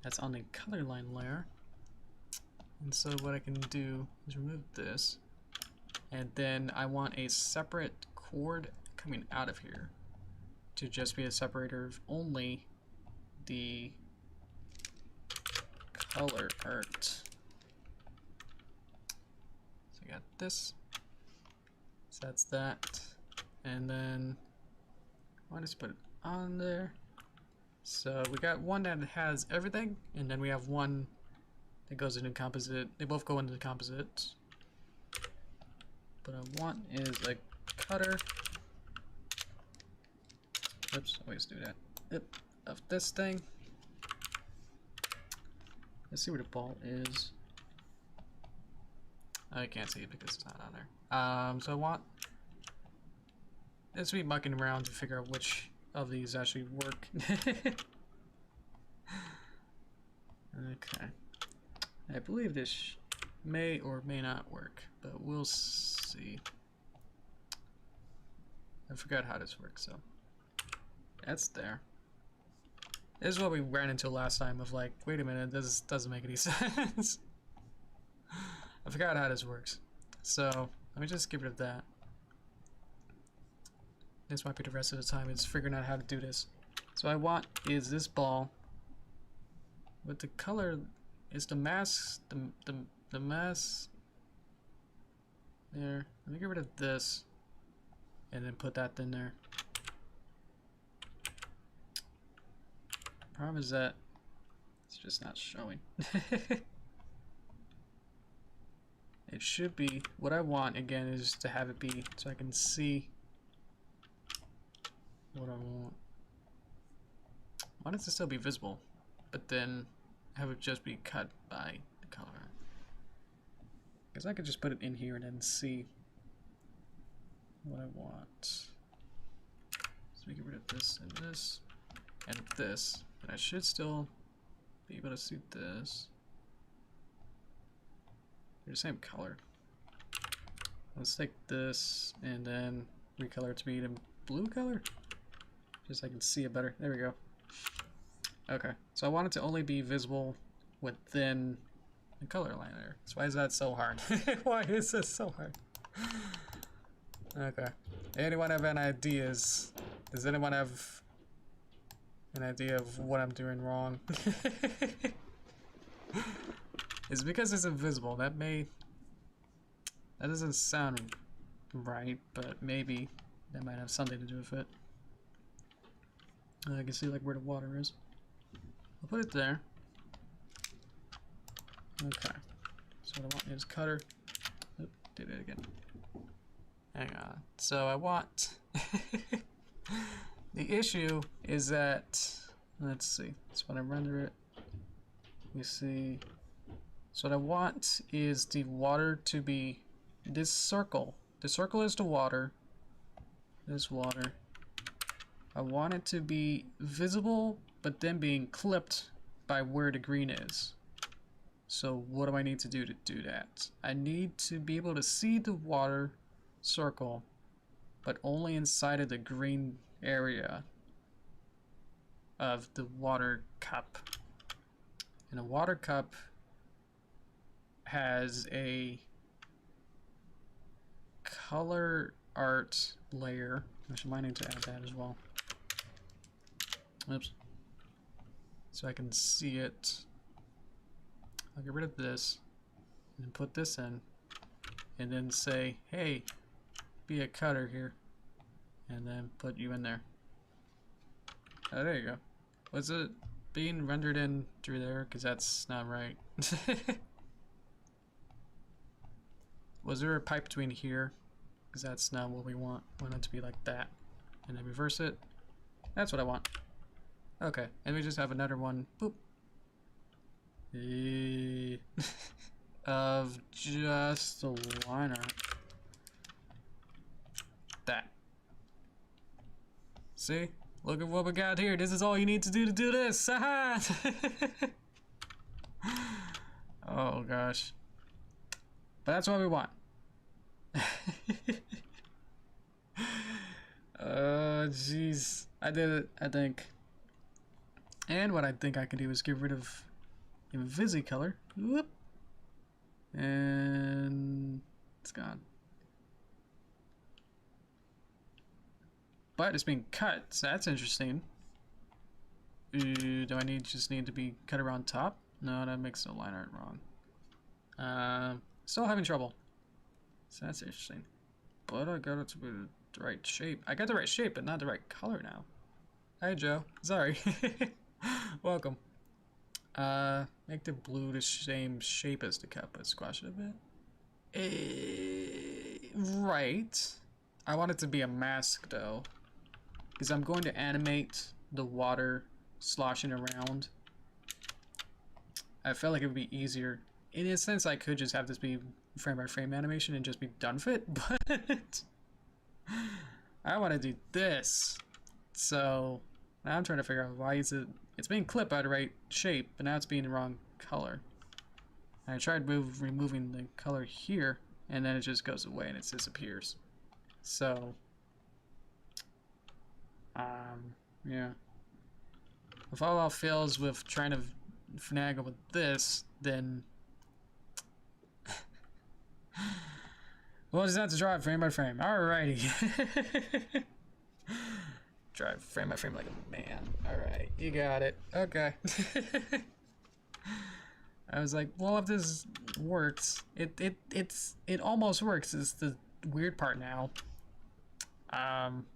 that's on the color line layer. And so what I can do is remove this, and then I want a separate chord coming out of here to just be a separator of only the color art. So I got this, so that's that, and then I want to just put it on there. So we got one that has everything, and then we have one that goes into composite. They both go into the composite. What I want is a cutter. Oops, always do that. Yep, of this thing. Let's see where the ball is. I can't see it because it's not on there. So I want this to be mucking around to figure out which of these actually work. Okay. I believe this may or may not work, but we'll see. I forgot how this works, so that's there. This is what we ran into last time of like, wait a minute, this doesn't make any sense. I forgot how this works. So let me just get rid of that. This might be the rest of the time is figuring out how to do this. So what I want is this ball with the color is the mask, the mask there. Let me get rid of this and then put that in there. Problem is that it's just not showing. It should be, what I want again is to have it be so I can see what I want. I want it to still be visible, but then have it just be cut by the color. Because I could just put it in here and then see what I want. So we get rid of this and this and this, but I should still be able to see this. They're the same color. Let's take this and then recolor it to be the blue color, just so I can see it better. There we go. Okay, so I want it to only be visible within the color line there. So why is that so hard? Why is this so hard? Okay. Anyone have any ideas? Does anyone have an idea of what I'm doing wrong? It's because it's invisible. That doesn't sound right, but maybe that might have something to do with it. I can see like where the water is. I'll put it there. Okay. So what I want is cutter. Oop, did it again. Hang on. So I want the issue is that, let's see. So when I render it, we see. So what I want is the water to be this circle. The circle is the water. This water. I want it to be visible, but then being clipped by where the green is. So what do I need to do that? I need to be able to see the water circle, but only inside of the green area of the water cup. And a water cup has a color art layer. I might need to add that as well. Oops. So I can see it. I'll get rid of this and put this in and then say, hey, be a cutter here, and then put you in there. Oh, there you go. Was it being rendered in through there? Because that's not right. Was there a pipe between here? Because that's not what we want. We want it to be like that. And then reverse it. That's what I want. Okay, and we just have another one. Boop. of just a liner. That. See? Look at what we got here. This is all you need to do this. Haha! Oh gosh. But that's what we want. Oh jeez. I did it, I think. And what I think I can do is get rid of Invisicolor. Whoop. And it's gone. But it's being cut, so that's interesting. Do I just need to be cut around top? No, that makes the line art wrong. Still having trouble. So that's interesting. But I got it to be the right shape. I got the right shape, but not the right color now. Hi, Joe. Sorry. Welcome. Make the blue the same shape as the cup, but squash it a bit. Right. I want it to be a mask, though. Because I'm going to animate the water sloshing around. I felt like it would be easier. In a sense, I could just have this be frame by frame animation and just be done with it, but I want to do this. So now I'm trying to figure out why it's being clipped by the right shape, but now it's being the wrong color. And I tried removing the color here, and then it just goes away and it disappears. So yeah. If all else fails with trying to finagle with this, then we'll just have to draw it frame by frame. Alrighty. Draw it frame by frame like a man. Alright, you got it. Okay. I was like, well, if this works, it almost works is the weird part now.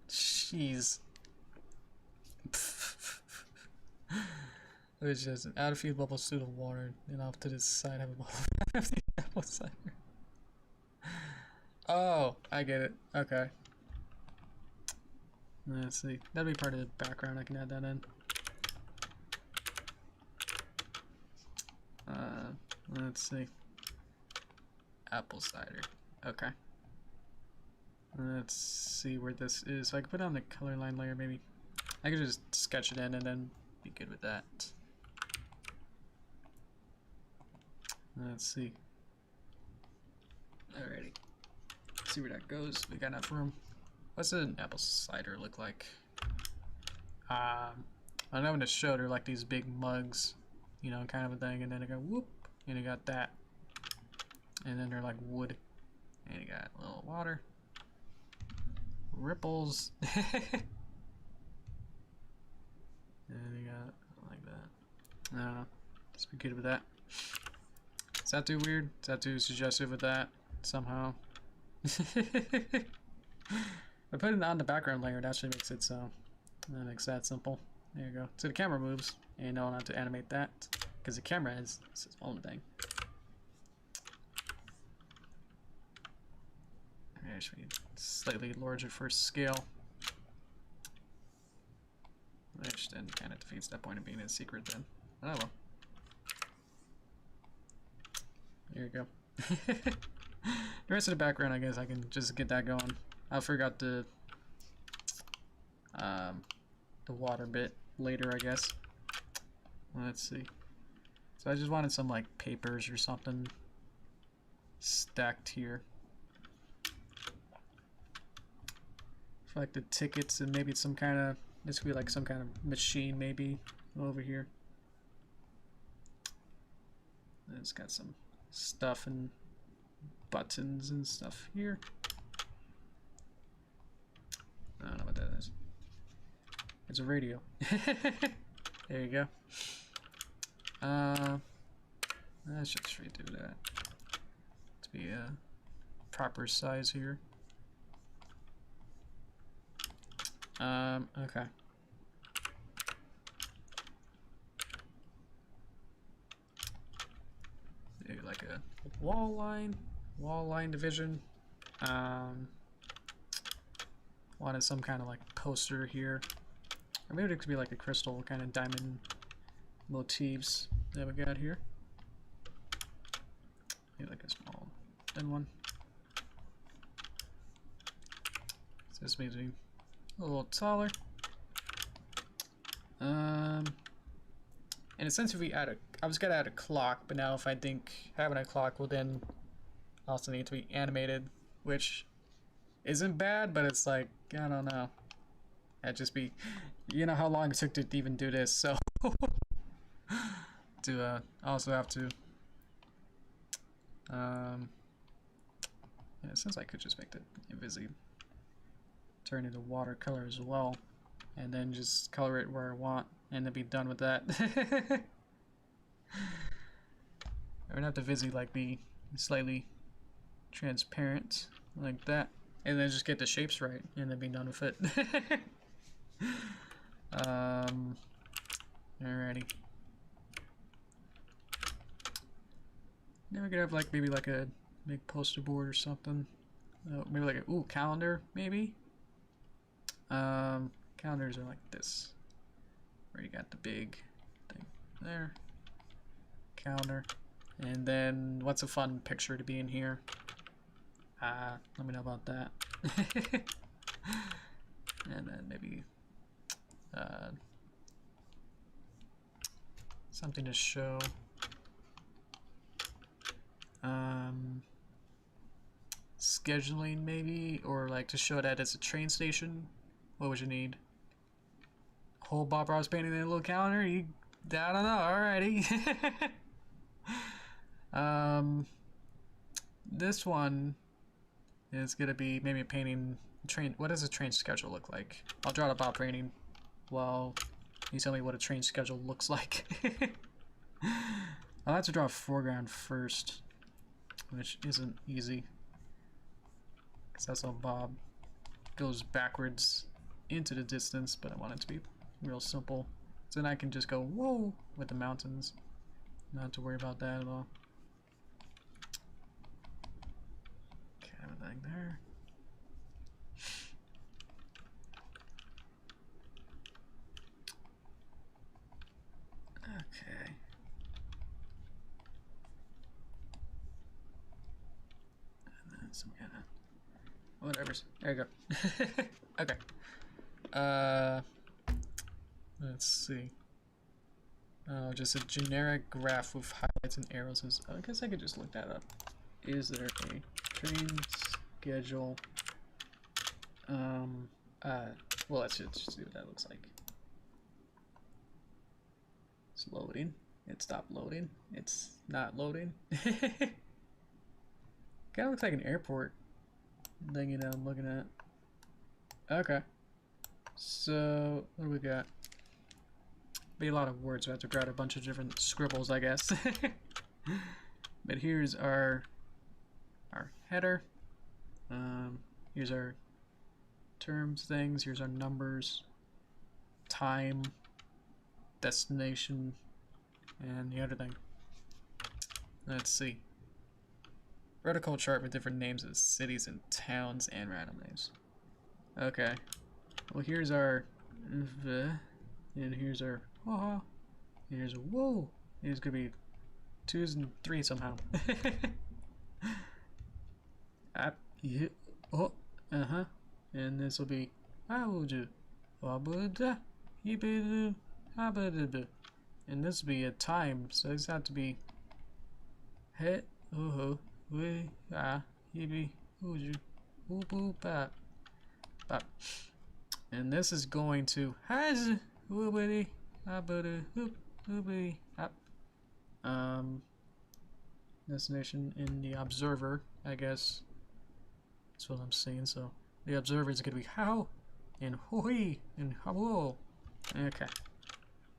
Jeez. It's just an out of field bubble suit of water, and off to the side have a bubble of the apple cider. Oh, I get it. Okay. Let's see. That'll be part of the background. I can add that in. Let's see. Apple cider. Okay. Let's see where this is. So I can put it on the color line layer, maybe. I could just sketch it in and then be good with that. Let's see. Alrighty. Let's see where that goes. We got enough room. What's an apple cider look like? I know in the show they're like these big mugs, you know, kind of a thing, and then they go whoop, and you got that. And then they're like wood. And you got a little water. Ripples. And you got like that. I don't know. Let's be good with that. Is that too weird? Is that too suggestive with that? Somehow. I put it on the background layer, it actually makes it so. That makes that simple. There you go. So the camera moves, and you don't have to animate that, because the camera is its own thing. I should be slightly larger for scale. Which then kind of defeats that point of being a secret then. Oh well. There you go. The rest of the background, I guess I can just get that going. I forgot the water bit later, I guess. Let's see. So I just wanted some like papers or something stacked here. For like the tickets and maybe some kind of, this could be like some kind of machine maybe over here. And it's got some stuff and buttons and stuff here. I don't know what that is. It's a radio. There you go. Let's just redo that to be a proper size here. Okay. Do like a wall line division. Wanted some kind of like poster here, or maybe it could be like a crystal kind of diamond motifs that we got here. maybe like a small thin one. So this makes me a little taller. In a sense, if we add a, I was gonna add a clock, but now if I think having a clock will then also need to be animated, which isn't bad, but it's like, I don't know. That'd just be, you know how long it took to even do this, so to also have to yeah, since I could just make the invisible turn into watercolor as well, and then just color it where I want, and then be done with that. I would have the Visi like be slightly transparent like that, and then just get the shapes right, and then be done with it. Alrighty. Now we could have like maybe like a big poster board or something. Maybe like a calendar maybe. Calendars are like this. Where you got the big thing there. Calendar. And then what's a fun picture to be in here? Let me know about that. And then maybe something to show. Scheduling maybe, or like to show that it's a train station. What would you need? Whole Bob Ross painting in a little calendar? I don't know, alrighty. This one is gonna be maybe a painting train. What does a train schedule look like? I'll draw the Bob painting while you tell me what a train schedule looks like. I'll have to draw a foreground first, which isn't easy. Because that's how Bob goes backwards into the distance, but I want it to be real simple. So then I can just go, whoa, with the mountains. Not have to worry about that at all. Okay, everything there. Okay. And then some kind of whatever's. There you go. Okay. Let's see. Just a generic graph with highlights and arrows. I guess I could just look that up. Is there a train schedule? Well, let's just see what that looks like. It's loading. It stopped loading. It's not loading. Kind of looks like an airport thing, you know, I'm looking at. Okay. So, what do we got? Be a lot of words, so I have to grab a bunch of different scribbles, I guess. But here's our header. Here's our terms things. Here's our numbers, time, destination, and the other thing. Let's see. Vertical chart with different names of cities and towns and random names. Okay. Well, here's our and here's our and here's a whoa. Here's gonna be 2s and 3s somehow. Yeah. Oh, and this will be and this will be a time, so this have to be and this is going to destination in the observer, I guess. That's what I'm saying. So the observer is gonna be how and hoi and how. Okay.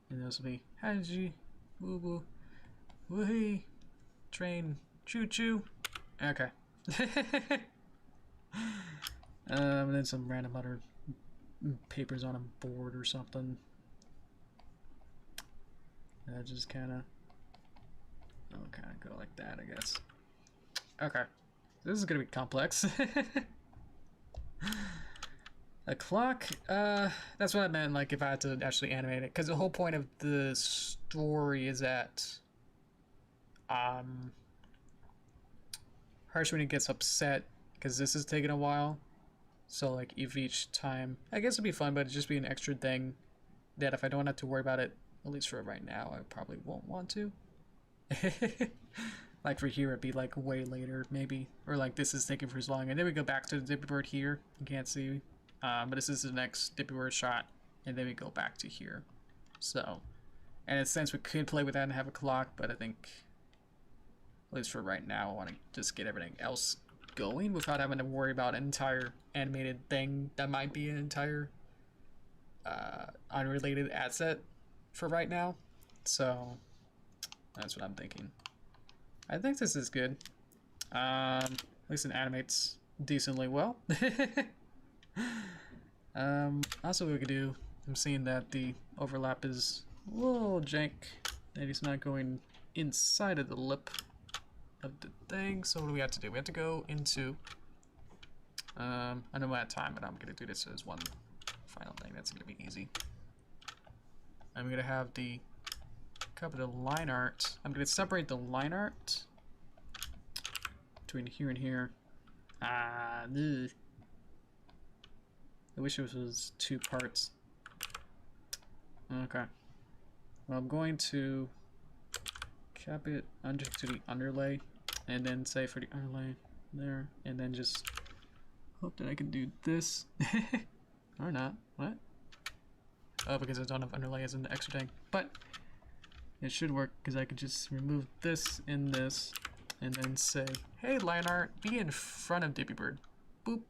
And this will be haji woo woo woohee train choo choo. Okay. And then some random other papers on a board or something. Just kind of, go like that, I guess. Okay, this is gonna be complex. A clock, that's what I meant, like if I had to actually animate it, because the whole point of the story is that, harsh when he gets upset because this is taking a while. So like if each time, I guess it'd be fun, but it'd just be an extra thing that if I don't have to worry about it, at least for right now, I probably won't want to. Like for here, it'd be like way later maybe, or like this is taking for as long, and then we go back to the Dippy Bird here. You can't see, but this is the next Dippy Bird shot, and then we go back to here. So, and in a sense, we could play with that and have a clock, but I think, at least for right now, I want to just get everything else going without having to worry about an entire animated thing that might be an entire unrelated asset for right now. So that's what I'm thinking. I think this is good. At least it animates decently well. Also what we could do, I'm seeing that the overlap is a little jank, that he's not going inside of the lip of the thing. So what do we have to do? We have to go into, I know I'm out of time, but I'm gonna do this as one final thing. That's gonna be easy. I'm gonna have the cover the line art. I'm gonna separate the line art between here and here. I wish it was 2 parts. Okay. Well, I'm going to cap it under to the underlay, and then say for the underlay there, and then just hope that I can do this. Or not. What? Oh, because I don't have underlay as an extra thing. But it should work because I could just remove this and this, and then say, hey, line art, be in front of Dippy Bird. Boop.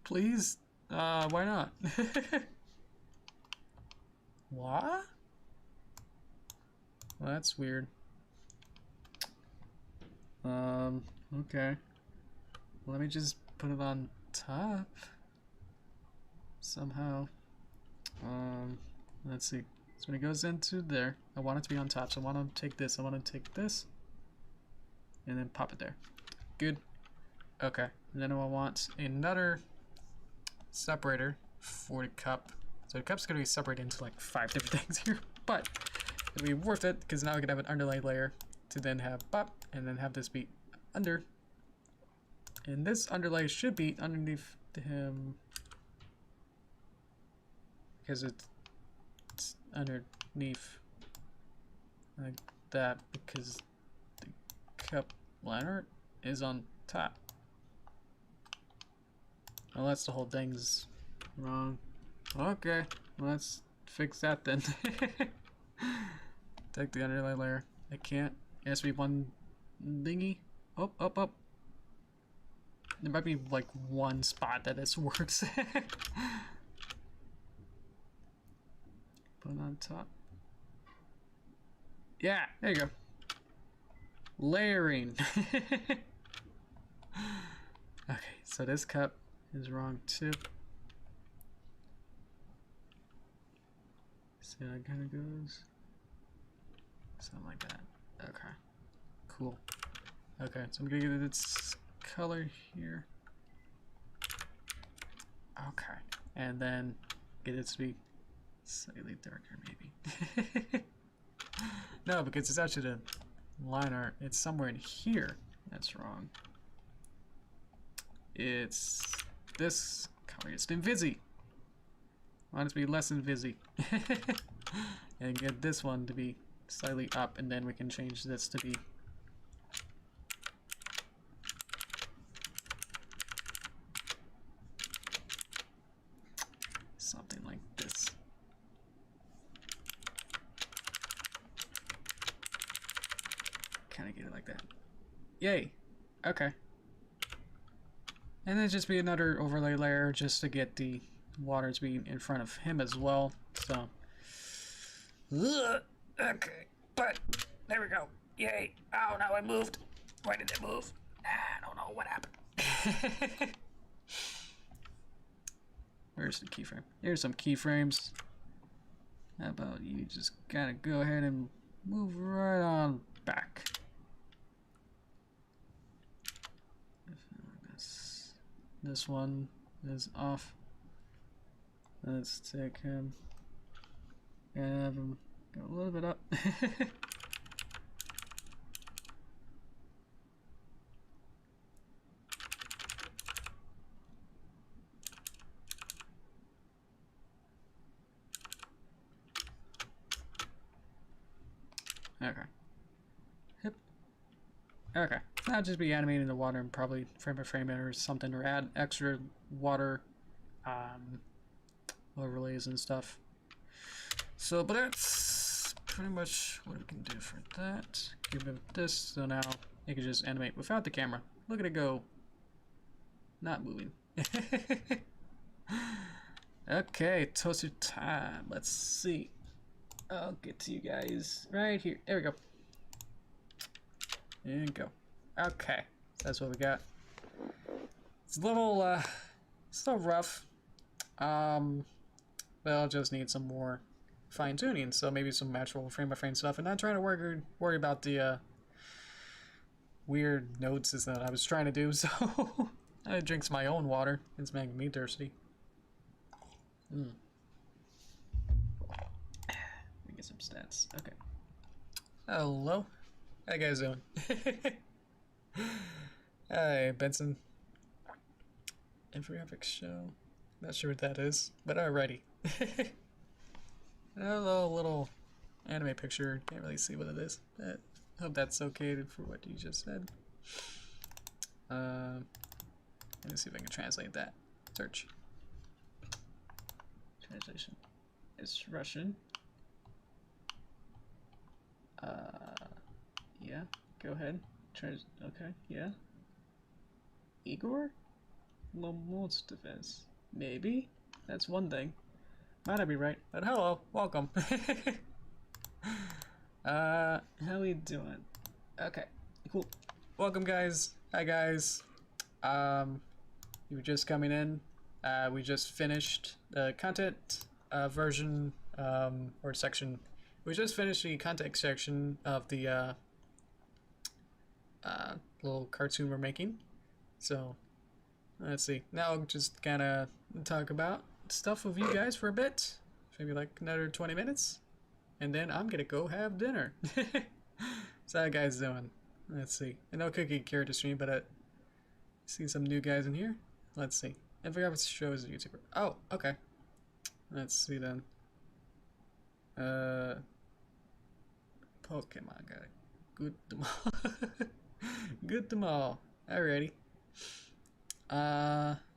Please? Why not? What? Well, that's weird. Okay. Let me just put it on top. Somehow. Let's see. So when it goes into there, I want it to be on top. So I want to take this. I want to take this. And then pop it there. Good. Okay. And then I want another separator for the cup. So the cup's going to be separated into like 5 different things here. But it'll be worth it because now we can have an underlay layer to then have pop and then have this be under. And this underlay should be underneath him because it's underneath like that because the cup liner is on top. Well, that's the whole thing's wrong. Okay, well, let's fix that then. Take the underlay layer. I can't. It has to be one thingy. Oh, up, up. There might be like one spot that this works. Put it on top. Yeah, there you go. Layering. Okay, so this cup is wrong too. So it kind of goes something like that. Okay, cool. Okay, so I'm gonna get its color here. Okay, and then get it to be slightly darker, maybe. No, because it's actually the line art. It's somewhere in here. That's wrong. It's this color. It's Invisi. I want it to be less Invisi. And get this one to be slightly up, and then we can change this to be something like this. Kind of get it like that. Yay. Okay. And then just be another overlay layer just to get the water to be in front of him as well. So, okay, but there we go. Yay. Oh, now I moved. Why did it move? I don't know what happened. Where's the keyframe? Here's some keyframes. How about you just kind of go ahead and move right on back. This one is off. Let's take him and have him go a little bit up. Okay. Yep. Okay. I'll just be animating the water and probably frame by frame it or something, or add extra water overlays and stuff. So, but that's pretty much what we can do for that. Give it this, so now you can just animate without the camera. Look at it go. Not moving. Okay, toaster time. Let's see. I'll get to you guys right here. There we go. And go. Okay, so that's what we got. It's a little rough. But I'll just need some more fine tuning. So maybe some actual frame by frame stuff, and not trying to worry about the weird notes that I was trying to do. So I drinks my own water. It's making me thirsty. Let me get some stats. Okay. Hello. How you guys doing? Hi, Benson. Infographics show. Not sure what that is, but alrighty. Hello, little anime picture. Can't really see what it is. But hope that's okay for what you just said. Let me see if I can translate that. Search. Translation. It's Russian. Yeah. Go ahead. Okay. Yeah. Igor Lomostevez. Maybe. That's one thing. Might not be right, but hello, welcome. How we doing? Okay, cool. Welcome, guys. Hi, guys. You were just coming in. We just finished the content version or section. We just finished the content section of the little cartoon we're making. So let's see. Now I'll just kind of talk about stuff with you guys for a bit, maybe like another 20 minutes, and then I'm gonna go have dinner. So how you guys doing? Let's see. I know Cookie carried the stream, but I see some new guys in here. Let's see. I forgot what show is a YouTuber. Oh, okay. Let's see then. Pokemon guy. Good them all. Good them all. Alrighty.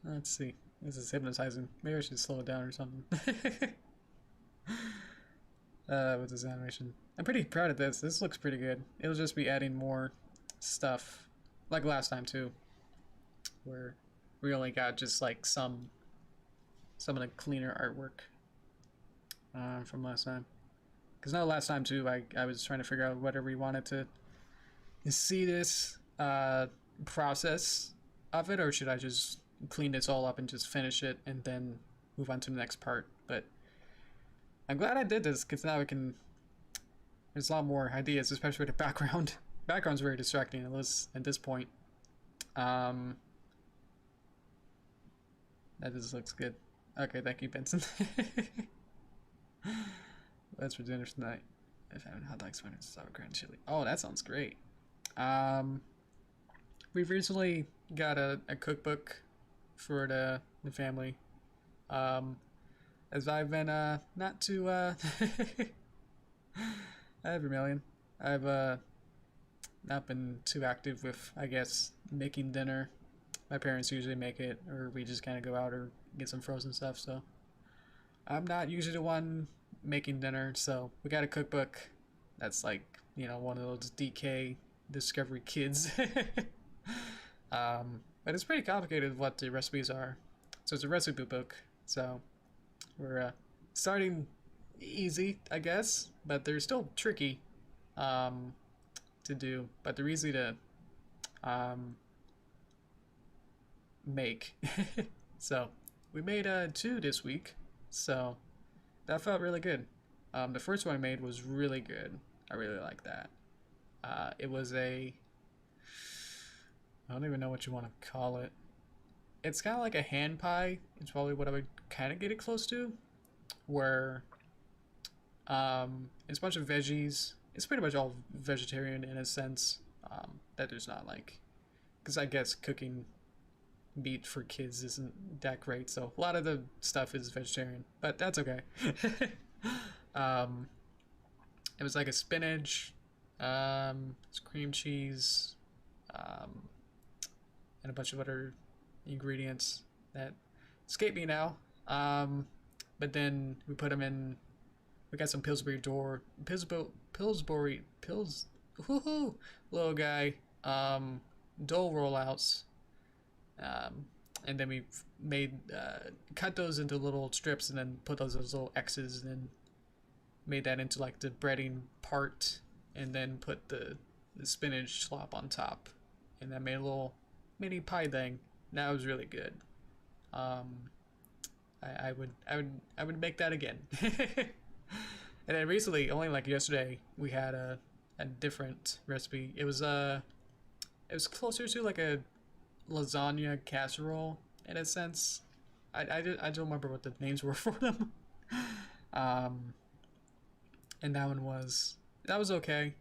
Let's see. This is hypnotizing. Maybe I should slow it down or something. With this animation. I'm pretty proud of this. This looks pretty good. It'll just be adding more stuff. Like last time too. Where we only got just like some of the cleaner artwork from last time. Because now last time too, I was trying to figure out whether we wanted to see this process of it, or should I just clean this all up and just finish it and then move on to the next part. But I'm glad I did this, because now there's a lot more ideas, especially with the background. Background's very distracting at this point. That just looks good. Okay, thank you, Benson. That's for dinner tonight. If having hot dogs, and sauerkraut and chili. Oh, that sounds great. We've recently got a cookbook for the family. As I've been not too I have a million. I've not been too active with, I guess, making dinner. My parents usually make it, or we just kind of go out or get some frozen stuff, so I'm not usually the one making dinner. So we got a cookbook that's like, you know, one of those DK Discovery Kids. But it's pretty complicated what the recipes are. So it's a recipe book, so we're starting easy, I guess, but they're still tricky to do, but they're easy to make. So we made 2 this week, so that felt really good. The first one I made was really good. I really like that. It was I don't even know what you want to call it. It's kind of like a hand pie. It's probably what I would kind of get it close to, where it's a bunch of veggies. It's pretty much all vegetarian in a sense, that there's not like, because I guess cooking meat for kids isn't that great, so a lot of the stuff is vegetarian, but that's okay. It was like a spinach, It's cream cheese, um, and a bunch of other ingredients that escape me now. But then we put them in. We got some woohoo, little guy, dough rollouts, um, and then we made cut those into little strips and then put those as little X's and then made that into like the breading part and then put the spinach slop on top, and that made a little mini pie thing. That was really good. Um, I would make that again. And then recently, only like yesterday, we had a different recipe. It was closer to like a lasagna casserole in a sense. I don't remember what the names were for them. Um, and that was okay.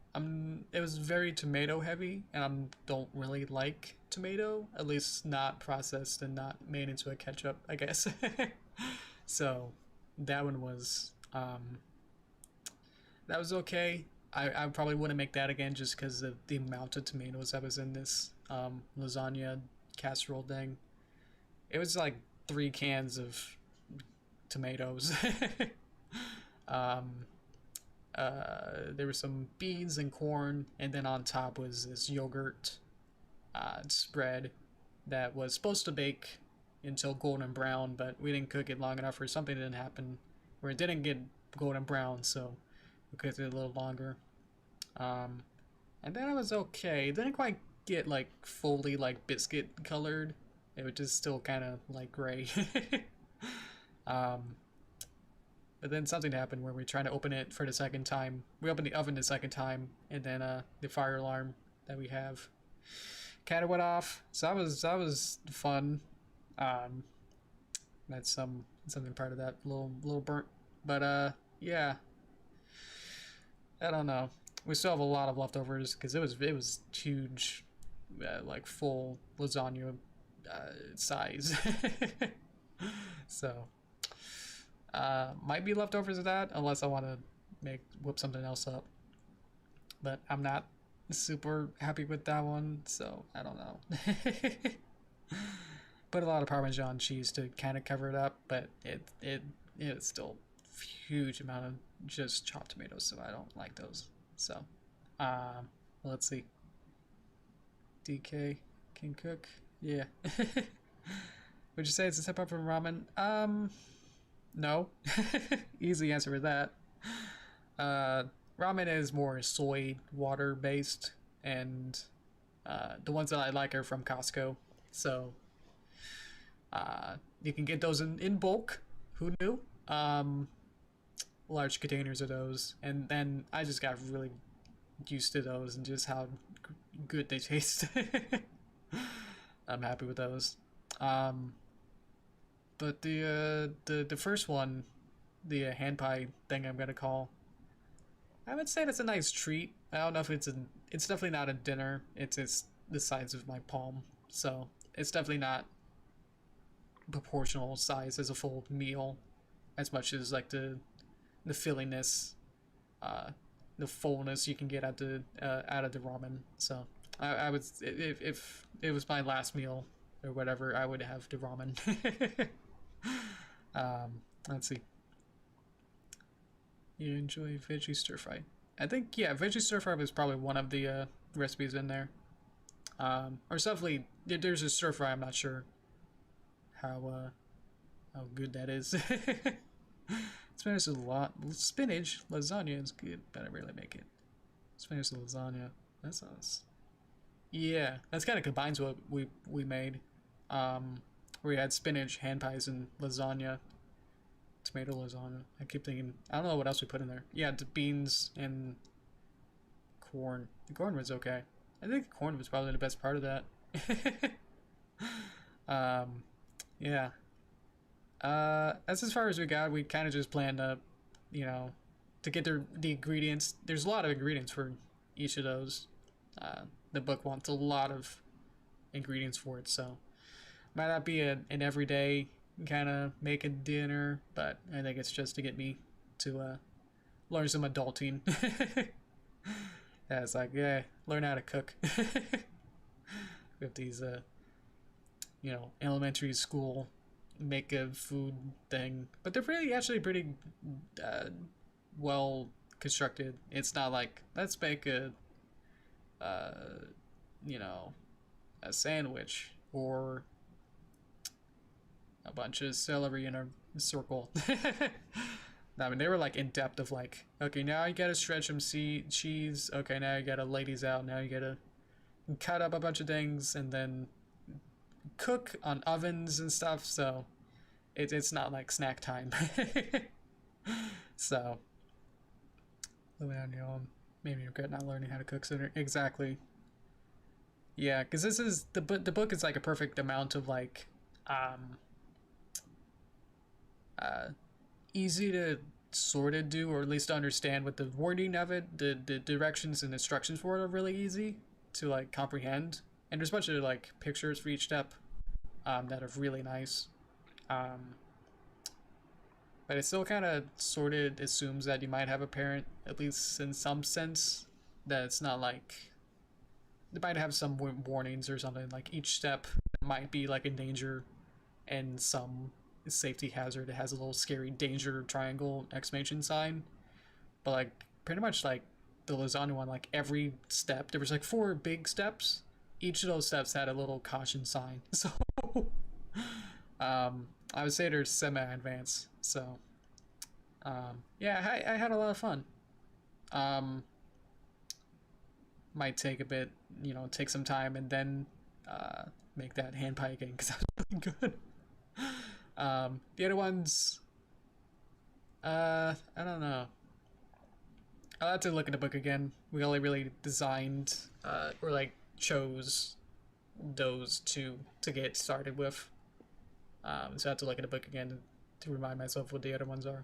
It was very tomato heavy, and I don't really like tomato, at least not processed and not made into a ketchup, I guess. So that one was that was okay. I probably wouldn't make that again just because of the amount of tomatoes that was in this lasagna casserole thing. It was like 3 cans of tomatoes. um, there were some beans and corn, and then on top was this yogurt spread that was supposed to bake until golden brown, but we didn't cook it long enough, or something didn't happen where it didn't get golden brown, so we cooked it a little longer. And then it was okay. It didn't quite get like fully like biscuit colored. It was just still kind of like gray. But then something happened where we were trying to open it for the second time. We opened the oven the second time, and then the fire alarm that we have kind of went off. So that was fun. That's something part of that little burnt. But yeah, I don't know. We still have a lot of leftovers because it was huge, like full lasagna size. So might be leftovers of that unless I want to whip something else up. But I'm not super happy with that one, so I don't know. Put a lot of Parmesan cheese to kind of cover it up, but it's still huge amount of just chopped tomatoes, so I don't like those. So let's see. DK can cook. Yeah. Would you say it's a step up from ramen? No. Easy answer for that. Ramen is more soy water based, and the ones that I like are from Costco. So you can get those in bulk. Who knew? Large containers of those, and then I just got really used to those and just how good they taste. I'm happy with those. But the first one, the hand pie thing, I'm gonna call, I would say that's a nice treat. I don't know if it's definitely not a dinner. It's the size of my palm, so it's definitely not proportional size as a full meal, as much as like the fillingness, the fullness you can get out of the ramen. So I would, if it was my last meal or whatever, I would have the ramen. Let's see. You enjoy veggie stir fry? I think, yeah, veggie stir fry was probably one of the recipes in there. Or definitely there's a stir fry. I'm not sure how good that is. Spinach is a lot. Spinach lasagna is good, but I rarely make it. Spinach lasagna. That sounds. Yeah, that's kind of combines what we made. We had spinach, hand pies, and lasagna. Tomato lasagna. I keep thinking. I don't know what else we put in there. Yeah, the beans and corn. The corn was okay. I think the corn was probably the best part of that. Yeah. That's as far as we got. We kind of just planned to, to get the ingredients. There's a lot of ingredients for each of those. The book wants a lot of ingredients for it, so might not be an everyday kind of make a dinner, but I think it's just to get me to learn some adulting. Yeah, it's like, yeah, learn how to cook. With these, you know, elementary school make a food thing, but they're really actually pretty uh, well constructed. It's not like let's make a, uh, you know, a sandwich or a bunch of celery in a circle. I mean, they were like in depth of like, okay, now you gotta stretch some cheese. Okay, now you gotta lay these out. Now you gotta cut up a bunch of things and then cook on ovens and stuff. So it's not like snack time. So living on your own made me regret not learning how to cook sooner. Exactly. Yeah, because this is the book is like a perfect amount of like um uh easy to sort of do, or at least understand with the wording of it. The directions and instructions for it are really easy to like comprehend, and there's a bunch of like pictures for each step that are really nice. Um, but it still kind of sort of assumes that you might have a parent, at least in some sense, that it's not like they might have some warnings or something. Like each step might be like in danger, and some safety hazard. It has a little scary danger triangle exclamation sign. But like pretty much like the lasagna one, like every step there was like 4 big steps. Each of those steps had a little caution sign. So I would say they're semi-advanced. So yeah, I had a lot of fun. Um, might take a bit, you know, take some time and then make that hand pie again because that was really good. The other ones, I don't know. I'll have to look at the book again. We only really designed, or like chose those two to get started with. So I have to look at the book again to remind myself what the other ones are.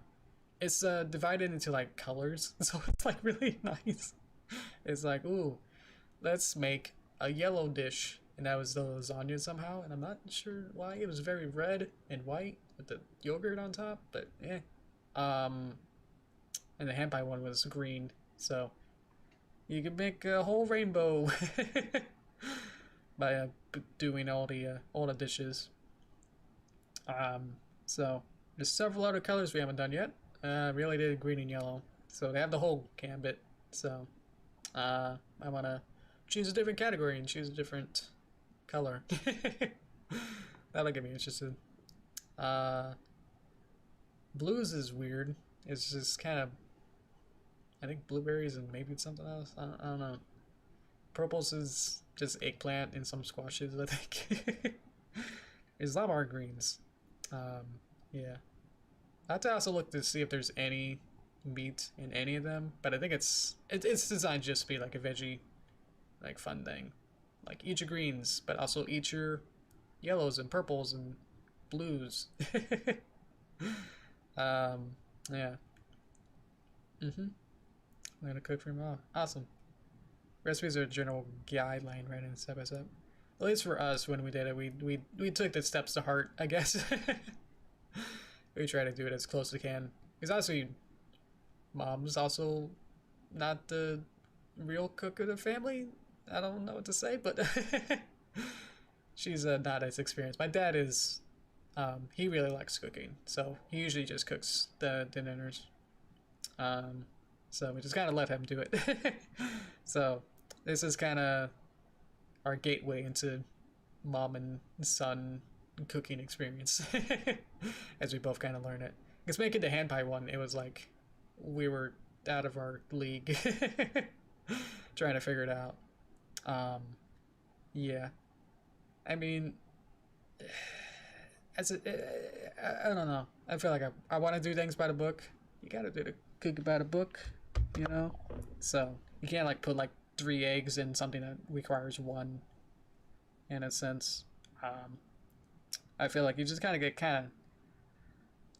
It's divided into like colors, so it's like really nice. It's like, ooh, let's make a yellow dish, and that was the lasagna somehow, and I'm not sure why. It was very red and white with the yogurt on top, but eh. Um, and the hand pie one was green, so you could make a whole rainbow by doing all the dishes. So there's several other colors we haven't done yet. We only did green and yellow, so they have the whole gambit. So I want to choose a different category and choose a different color. That'll get me interested. Blues is weird. It's just kind of, I think blueberries and maybe something else. I don't know. Purples is just eggplant and some squashes, I think. There's a lot more greens. Yeah. I have to also look to see if there's any meat in any of them, but I think it's designed just to be like a veggie, like fun thing. Like eat your greens, but also eat your yellows and purples and blues. Yeah. I'm gonna cook for your mom. Awesome. Recipes are a general guideline, right? In step by step. At least for us, when we did it, we took the steps to heart, I guess. We try to do it as close as we can. Because honestly, mom's also not the real cook of the family. I don't know what to say, but she's not as experienced. My dad is. He really likes cooking, so he usually just cooks the dinners. So we just kind of let him do it. So this is kind of our gateway into mom and son cooking experience as we both kind of learn it. Because making the hand pie one, it was like we were out of our league trying to figure it out. Yeah, I mean, I don't know. I feel like I want to do things by the book. You gotta do the cook by the book, you know. So you can't like put like 3 eggs in something that requires 1. In a sense, I feel like you just kind of get kind of.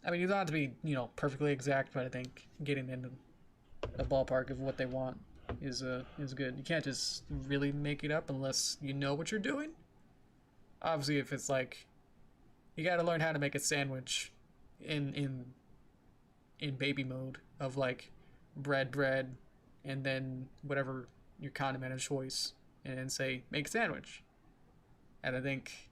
I mean, you don't have to be, you know, perfectly exact, but I think getting into the ballpark of what they want is good. You can't just really make it up unless you know what you're doing. Obviously, if it's like you got to learn how to make a sandwich in baby mode of like bread, and then whatever your condiment of choice and then say make sandwich. And I think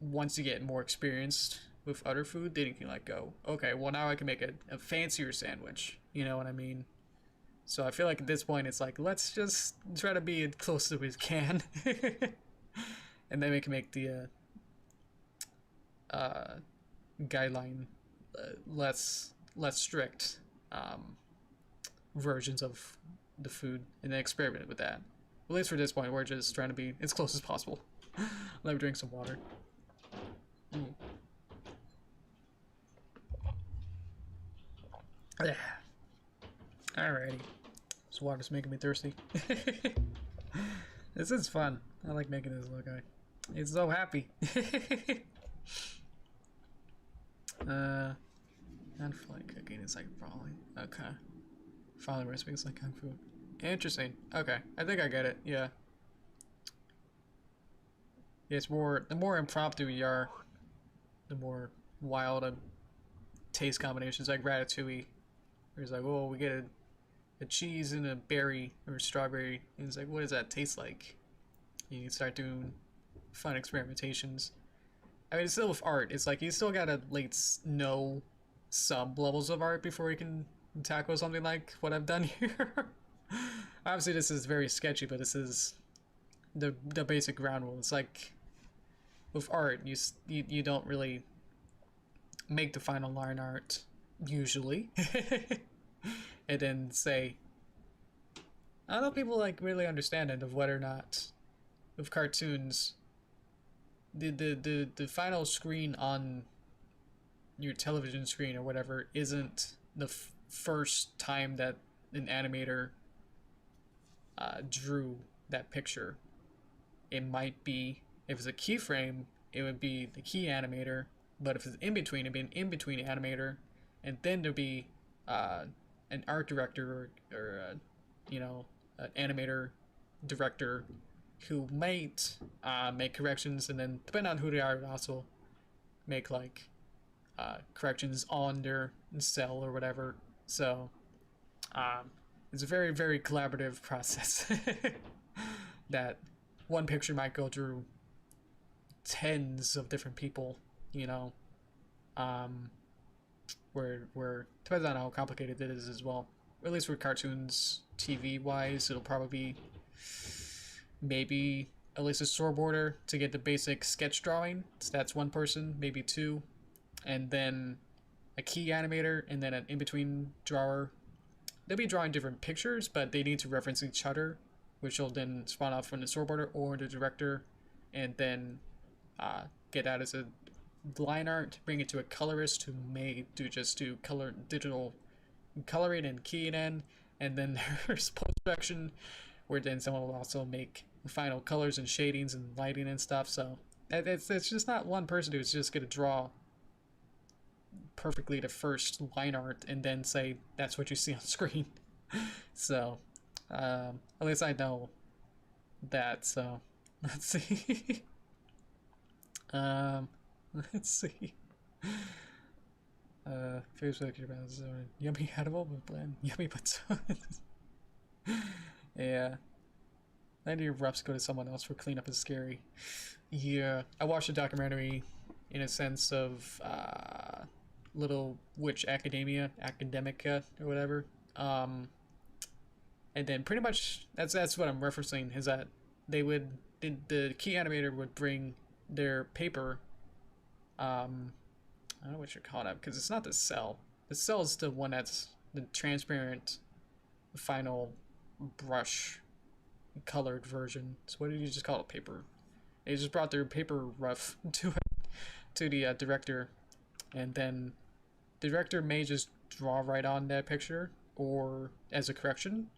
once you get more experienced with other food, then you can like go, okay, well now I can make a fancier sandwich. You know what I mean? So I feel like at this point it's like let's just try to be as close as we can, and then we can make the guideline less strict versions of the food, and then experiment with that. At least for this point, we're just trying to be as close as possible. Let me drink some water. Alrighty. This water's making me thirsty. This is fun. I like making this little guy. He's so happy. Not flight cooking, it's like probably. Okay. Following recipe, it's like kung fu. Interesting. Okay, I think I get it. Yeah. Yeah, it's more, the more impromptu you are, the more wild a taste combinations, like Ratatouille. Where it's like, oh, we get a cheese and a berry or strawberry, and it's like, what does that taste like? You start doing fun experimentations. I mean, it's still with art. It's like you still gotta like know some levels of art before you can tackle something like what I've done here. Obviously, this is very sketchy, but this is the basic ground rule. It's like with art, you don't really make the final line art usually, and then say, I don't know if people like really understand it of whether or not with cartoons the final screen on your television screen or whatever isn't the first time that an animator drew that picture. It might be, if it's a keyframe, it would be the key animator, but if it's in between, it'd be an in-between animator, and then there'd be an art director or you know, an animator director who might make corrections, and then depending on who they are, also make like corrections on their cell or whatever. So it's a very, very collaborative process that one picture might go through tens of different people, you know, where depends on how complicated it is as well. Or at least for cartoons, TV wise, it'll probably be maybe at least a storyboarder to get the basic sketch drawing. So that's one person, maybe two, and then a key animator, and then an in-between drawer. They'll be drawing different pictures, but they need to reference each other, which will then spawn off from the storyboarder or the director, and then get that as a line art, bring it to a colorist who may do color digital coloring and key it in, and then there's post-production where then someone will also make final colors and shadings and lighting and stuff. So it's just not one person who's just gonna draw perfectly the first line art and then say that's what you see on screen. So at least I know that. So let's see. Let's see. Facebook, yummy edible but bland. Yummy but yeah. I need roughs go to someone else for cleanup is scary. Yeah, I watched a documentary in a sense of Little Witch Academica or whatever. And then pretty much that's what I'm referencing, is that they would the key animator would bring their paper. I don't know what you're calling it because it's not the cell. The cell is the one that's the transparent final brush colored version. So what did you just call it? Paper. They just brought their paper rough to the director, and then the director may just draw right on that picture or as a correction,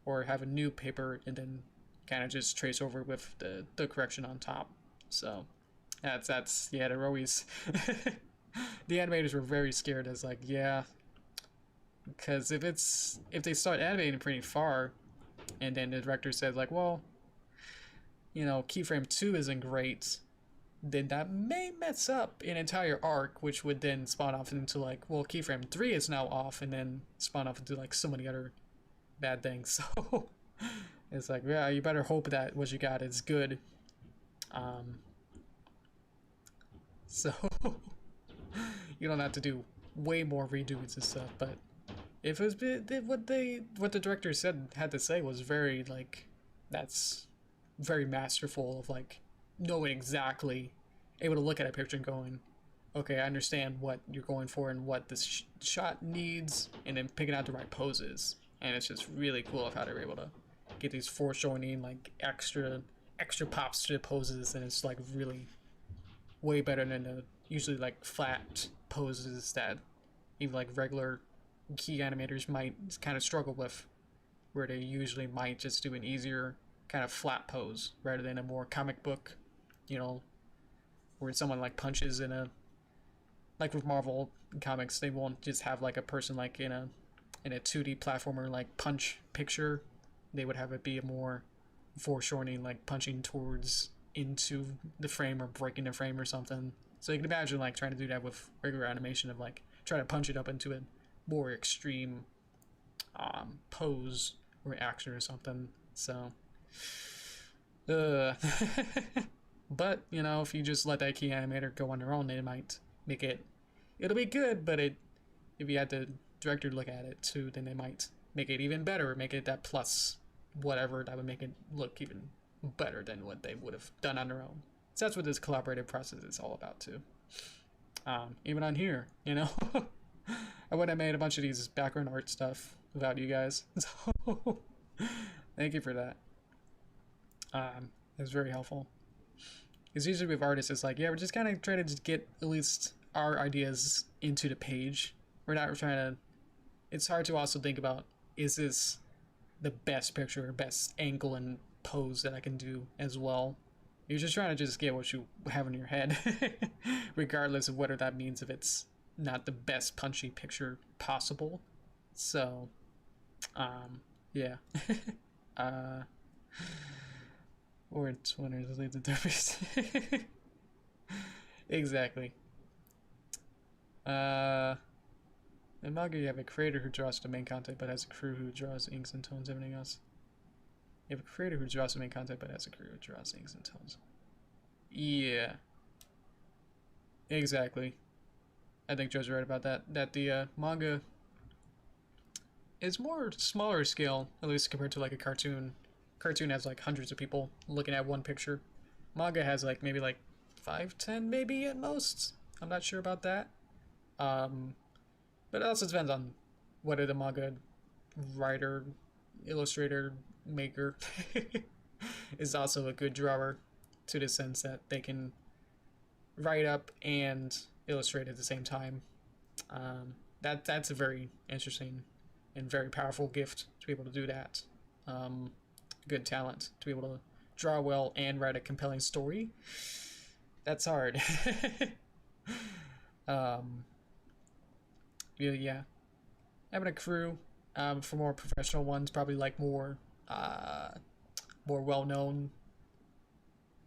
or have a new paper and then kind of just trace over with the correction on top. So that's yeah, they're always the animators were very scared as like, yeah, because if they start animating pretty far and then the director says like, well, you know, keyframe 2 isn't great, then that may mess up an entire arc, which would then spawn off into like, well, keyframe 3 is now off, and then spawn off into like so many other bad things. So It's like, yeah, you better hope that what you got is good. So you don't have to do way more redos and stuff. But if it was what the director had to say was very like, that's very masterful of like knowing exactly, able to look at a picture and going, okay, I understand what you're going for and what this shot needs, and then picking out the right poses. And it's just really cool of how they're able to get these foreshortening, like extra pops to the poses, and it's like really way better than the usually like flat poses that even like regular key animators might kind of struggle with, where they usually might just do an easier kind of flat pose rather than a more comic book, you know, where someone like punches in a, like with Marvel comics, they won't just have like a person like in a 2D platformer like punch picture. They would have it be a more foreshortening, like punching towards into the frame or breaking the frame or something. So you can imagine like trying to do that with regular animation of like trying to punch it up into a more extreme pose or action or something. So but you know, if you just let that key animator go on their own, they might make it, it'll be good, but if you had the director look at it too, then they might make it even better, make it that plus whatever that would make it look even better than what they would have done on their own. So that's what this collaborative process is all about too. Even on here, you know, I would have made a bunch of these background art stuff without you guys. So thank you for that. It was very helpful. Because usually with artists, it's like, yeah, we're just kind of trying to just get at least our ideas into the page. We're not trying to. It's hard to also think about, is this the best picture or best angle and pose that I can do as well? You're just trying to just get what you have in your head, regardless of whether that means if it's not the best punchy picture possible. So, yeah. Or it's winners lead the derbies. Exactly. In manga, you have a creator who draws the main content but has a crew who draws inks and tones, everything else. You have a creator who draws the main content but has a crew who draws inks and tones. Yeah. Exactly. I think Joe's right about that. That the manga is more smaller scale, at least compared to like a cartoon. Cartoon has like hundreds of people looking at one picture. Manga has like maybe like 5, 10 maybe at most. I'm not sure about that. But it also depends on whether the manga writer, illustrator, maker is also a good drawer, to the sense that they can write up and illustrate at the same time. That's a very interesting and very powerful gift to be able to do that. Good talent to be able to draw well and write a compelling story. That's hard. Yeah, having a crew for more professional ones, probably like more well-known,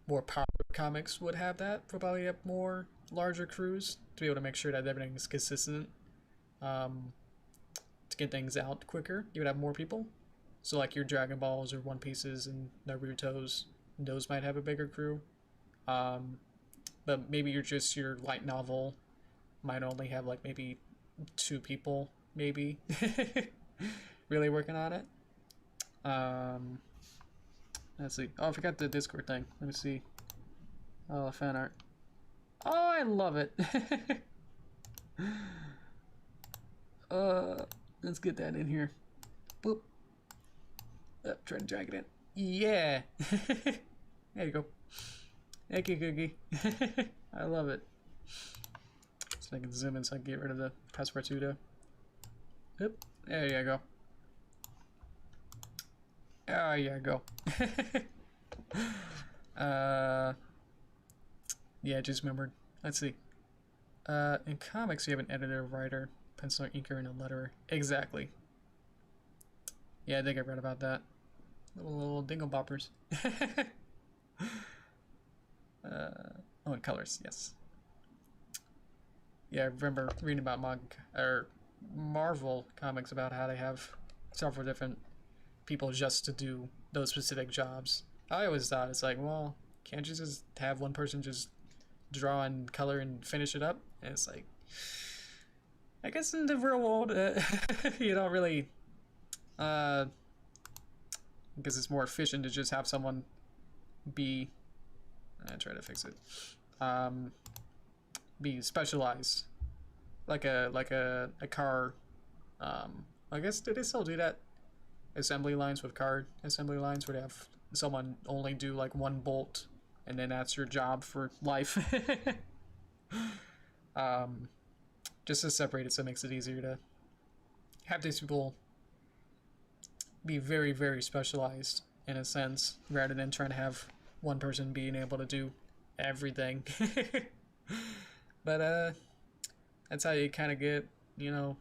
more popular comics would have that. Probably have more larger crews to be able to make sure that everything is consistent. To get things out quicker, you would have more people. So like your Dragon Balls or One Pieces and Naruto's, those might have a bigger crew. But maybe your light novel might only have like maybe 2 people, maybe, really working on it. Let's see. Oh, I forgot the Discord thing. Let me see. Oh, fan art. Oh, I love it. Let's get that in here. Boop. Try to drag it in. Yeah. There you go. Thank you, Cookie. I love it. So I can zoom in so I can get rid of the passepartout. Yep. There you go. There you go. Yeah, just remembered. Let's see. In comics, you have an editor, writer, penciler, inker, and a letterer. Exactly. Yeah, I think I read about that. Little dingle boppers. Oh, and colors, yes. Yeah, I remember reading about Marvel comics about how they have several different people just to do those specific jobs. I always thought it's like, well, can't you just have one person just draw and color and finish it up? And it's like, I guess in the real world, you don't really, because it's more efficient to just have someone be, I try to fix it, be specialized, like a car. I guess did they still do that? Assembly lines with car assembly lines where they have someone only do like one bolt, and then that's your job for life. um, just to separate it so it makes it easier to have these people be very, very specialized in a sense, rather than trying to have one person being able to do everything. But that's how you kind of get, you know,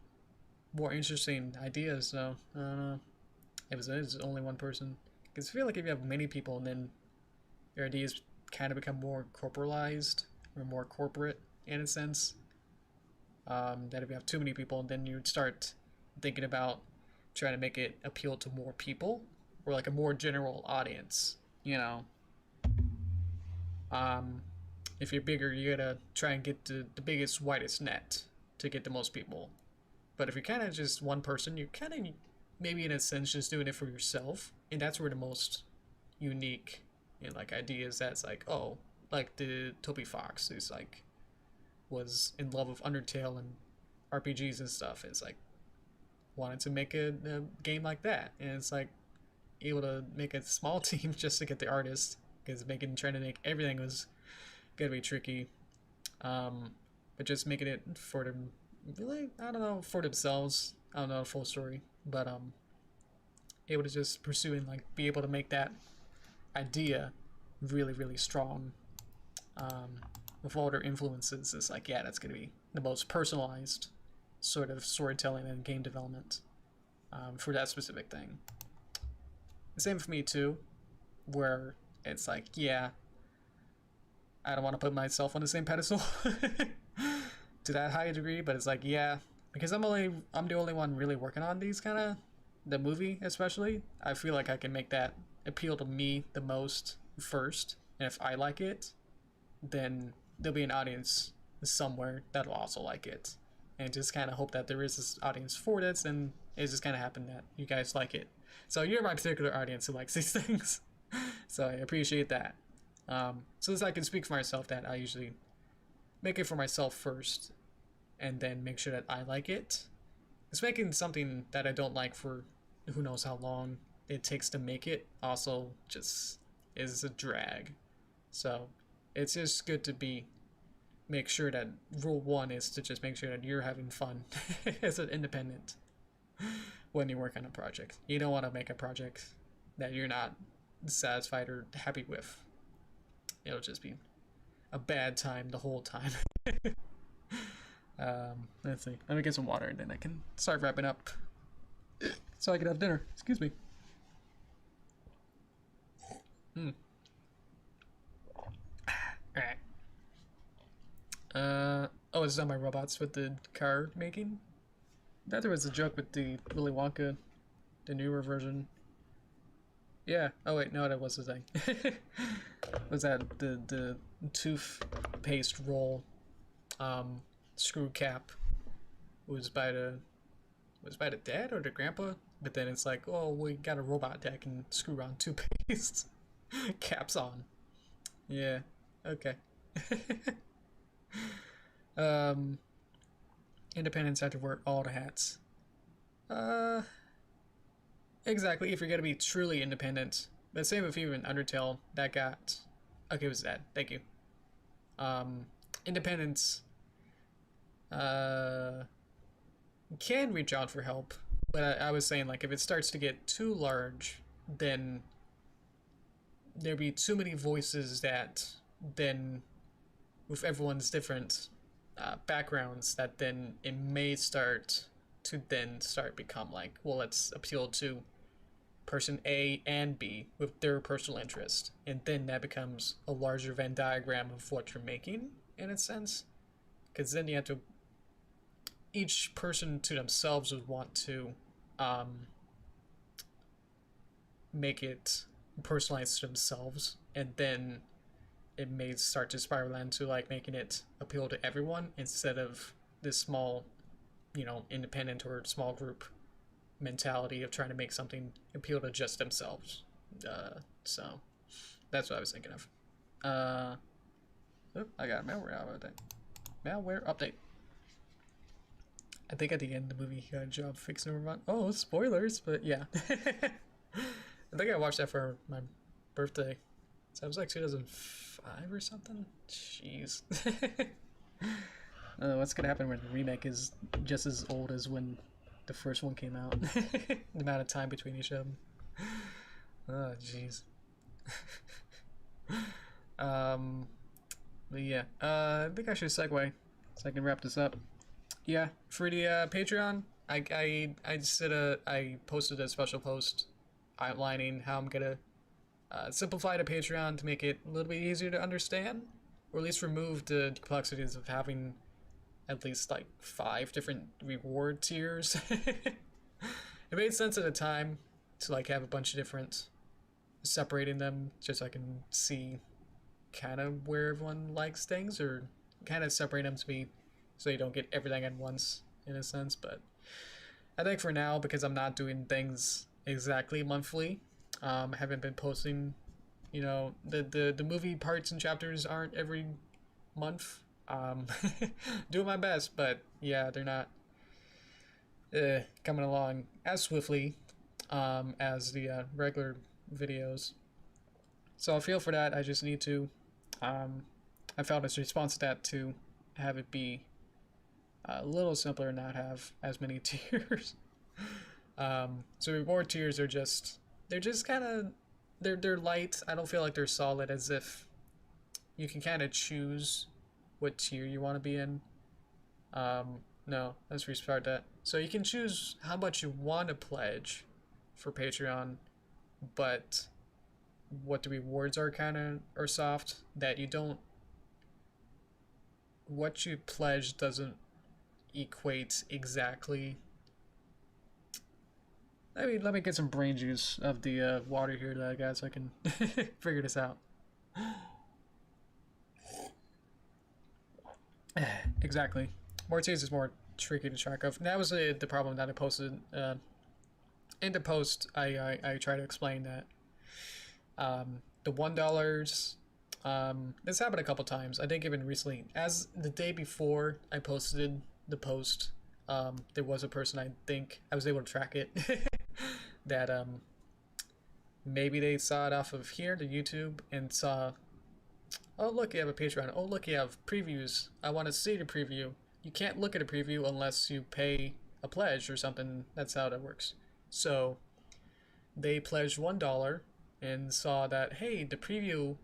more interesting ideas. So I don't know if it's only one person, because I feel like if you have many people, and then your ideas kind of become more corporalized or more corporate in a sense. That if you have too many people, then you'd start thinking about trying to make it appeal to more people or like a more general audience. You know, um, if you're bigger, you gotta try and get the biggest, widest net to get the most people. But if you're kind of just one person, you're kind of maybe in a sense just doing it for yourself, and that's where the most unique and like ideas that's like, oh, like the Toby Fox who's like was in love with Undertale and RPGs and stuff. It's like wanted to make a game like that, and it's like able to make a small team just to get the artist, because trying to make everything was gonna be tricky. But just making it for them, really, I don't know, for themselves. I don't know the full story, but able to just pursue and like be able to make that idea really, really strong. With all their influences, it's like, yeah, that's gonna be the most personalized sort of storytelling and game development for that specific thing. The same for me too, where it's like, yeah, I don't want to put myself on the same pedestal to that high a degree, but it's like, yeah, because I'm the only one really working on these kind of, the movie especially. I feel like I can make that appeal to me the most first, and if I like it, then there'll be an audience somewhere that'll also like it, and just kind of hope that there is this audience for this, and it just kind of happened that you guys like it. So you're my particular audience who likes these things. So I appreciate that. So as I can speak for myself, that I usually make it for myself first, and then make sure that I like it. It's making something that I don't like for who knows how long it takes to make it also just is a drag. So it's just good to make sure that rule one is to just make sure that you're having fun as an independent when you work on a project. You don't want to make a project that you're not satisfied or happy with. It'll just be a bad time the whole time. Let's see. Let me get some water and then I can start wrapping up so I can have dinner. Excuse me. Alright. Oh, it's not my robots with the car making? I thought there was a joke with the Willy Wonka, the newer version. Yeah. Oh wait, no, that was the thing. Was that the toothpaste roll, screw cap was by the dad or the grandpa? But then it's like, oh, we got a robot that can screw on toothpaste caps on. Yeah. Okay. Independents have to wear all the hats. Exactly. If you're gonna be truly independent, but same with even Undertale, that got okay. It was that. Thank you. Independents can reach out for help, but I was saying like if it starts to get too large, then there'd be too many voices that then with everyone's different backgrounds, that then it may start to become like, well, let's appeal to person A and B with their personal interest, and then that becomes a larger Venn diagram of what you're making in a sense, because then you have to, each person to themselves would want to make it personalized to themselves, and then it may start to spiral into like making it appeal to everyone instead of this small, independent or small group mentality of trying to make something appeal to just themselves. So that's what I was thinking of. I got a malware update. Malware update. I think at the end of the movie he got a job fixing a robot. Oh, spoilers, but yeah. I think I watched that for my birthday. So it was like 2005 or something. Jeez. What's gonna happen when the remake is just as old as when the first one came out? The amount of time between each of them. Oh, jeez. But yeah, I think I should segue so I can wrap this up. Yeah, for the Patreon, I posted a special post outlining how I'm gonna simplify the Patreon to make it a little bit easier to understand, or at least remove the complexities of having at least like 5 different reward tiers. It made sense at the time to like have a bunch of different, separating them just so I can see kind of where everyone likes things, or kind of separate them to be so you don't get everything at once in a sense. But I think for now, because I'm not doing things exactly monthly, I haven't been posting, the movie parts and chapters aren't every month. Doing my best, but yeah, they're not coming along as swiftly as the regular videos. So I feel for that. I just need to I felt as a response to that to have it be a little simpler and not have as many tiers. So reward tiers are they're just kind of they're light. I don't feel like they're solid, as if you can kind of choose what tier you want to be in. No, let's restart that. So you can choose how much you want to pledge for Patreon, but what the rewards are soft, that you don't, what you pledge doesn't equate exactly. Let me get some brain juice of the water here that I got so I can figure this out. Exactly. More tiers is more tricky to track of. And that was the problem that I posted. In the post, I try to explain that the $1, this happened a couple times. I think even recently, as the day before I posted the post, there was a person, I think I was able to track it, that maybe they saw it off of here, the YouTube, and saw, oh look, you have a Patreon. Oh look, you have previews. I want to see the preview. You can't look at a preview unless you pay a pledge or something. That's how that works. So they pledged $1 and saw that, hey, the preview,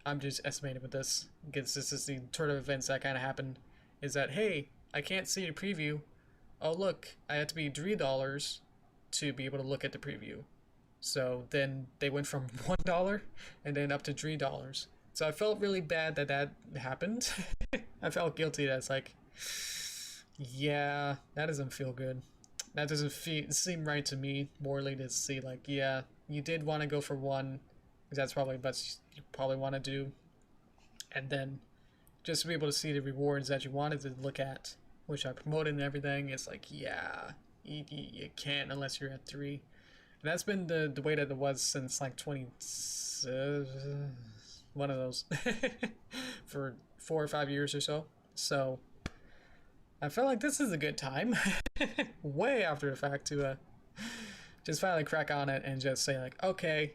I'm just estimating with this because this is the turn of events that kind of happened, is that, hey, I can't see the preview. Oh look, I have to be $3 to be able to look at the preview. So then they went from $1 and then up to $3. So I felt really bad that happened. I felt guilty. That's like, yeah, that doesn't feel good. That doesn't seem right to me morally, to see like, yeah, you did want to go for one, because that's probably best you probably want to do, and then just to be able to see the rewards that you wanted to look at, which I promoted and everything. It's like, yeah, you can't unless you're at 3. And that's been the way that it was since like 20 one of those for 4 or 5 years or so. So I felt like this is a good time, way after the fact, to just finally crack on it and just say like, okay,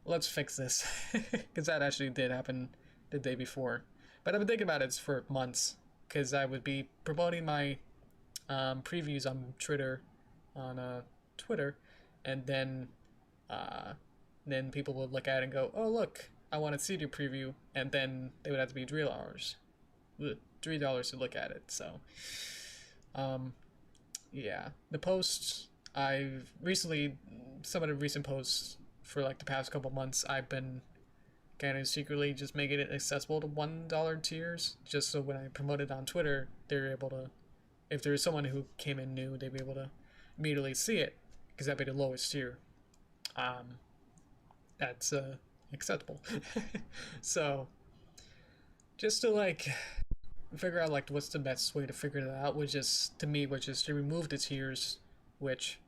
let's fix this, because that actually did happen the day before. But I've been thinking about it for months, because I would be promoting my previews on Twitter, and then people would look at it and go, oh look, I want to see the preview, and then they would have to be $3 to look at it. So yeah, the posts, I've recently, some of the recent posts for like the past couple months, I've been kind of secretly just making it accessible to $1 tiers, just so when I promote it on Twitter, they're able to, if there's someone who came in new, they'd be able to immediately see it, because that'd be the lowest tier. that's acceptable. So just to like figure out like what's the best way to figure that out, which is to remove the tiers, which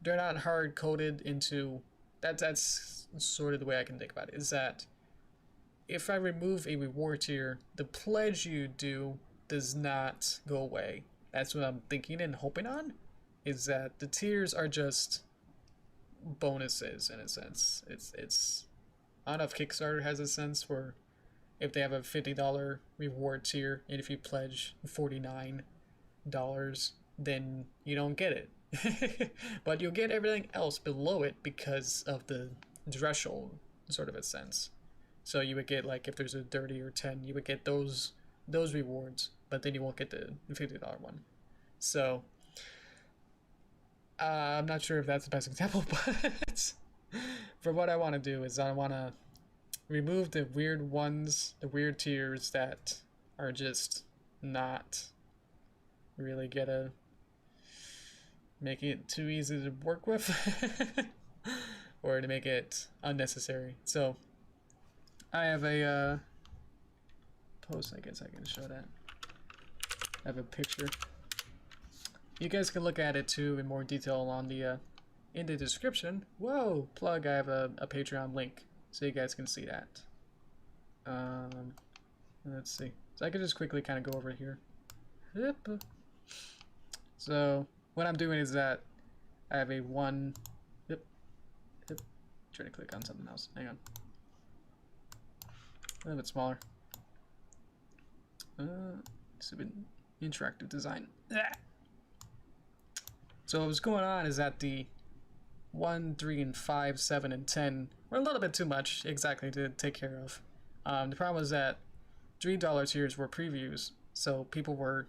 they're not hard coded into. That's sort of the way I can think about it. Is that if I remove a reward tier, the pledge you do does not go away. That's what I'm thinking and hoping on. Is that the tiers are just bonuses in a sense. It's I don't know if Kickstarter has a sense where if they have a $50 reward tier and if you pledge $49, then you don't get it. But you'll get everything else below it because of the threshold, sort of a sense. So you would get like if there's a 30 or 10, you would get those rewards, but then you won't get the $50 one. So I'm not sure if that's the best example, but for what I want to do is I want to remove the weird ones, the weird tiers that are just not really gonna make it too easy to work with or to make it unnecessary. So I have a post, I guess I can show that. I have a picture. You guys can look at it too in more detail on the in the description. Whoa, plug! I have a Patreon link so you guys can see that. Let's see. So I can just quickly kind of go over here. So what I'm doing is that I have a one. Trying to click on something else. Hang on. A little bit smaller. It's a bit interactive design. So what's going on is that the 1, 3, and 5, 7, and 10 were a little bit too much exactly to take care of. The problem was that $3 tiers were previews, so people were,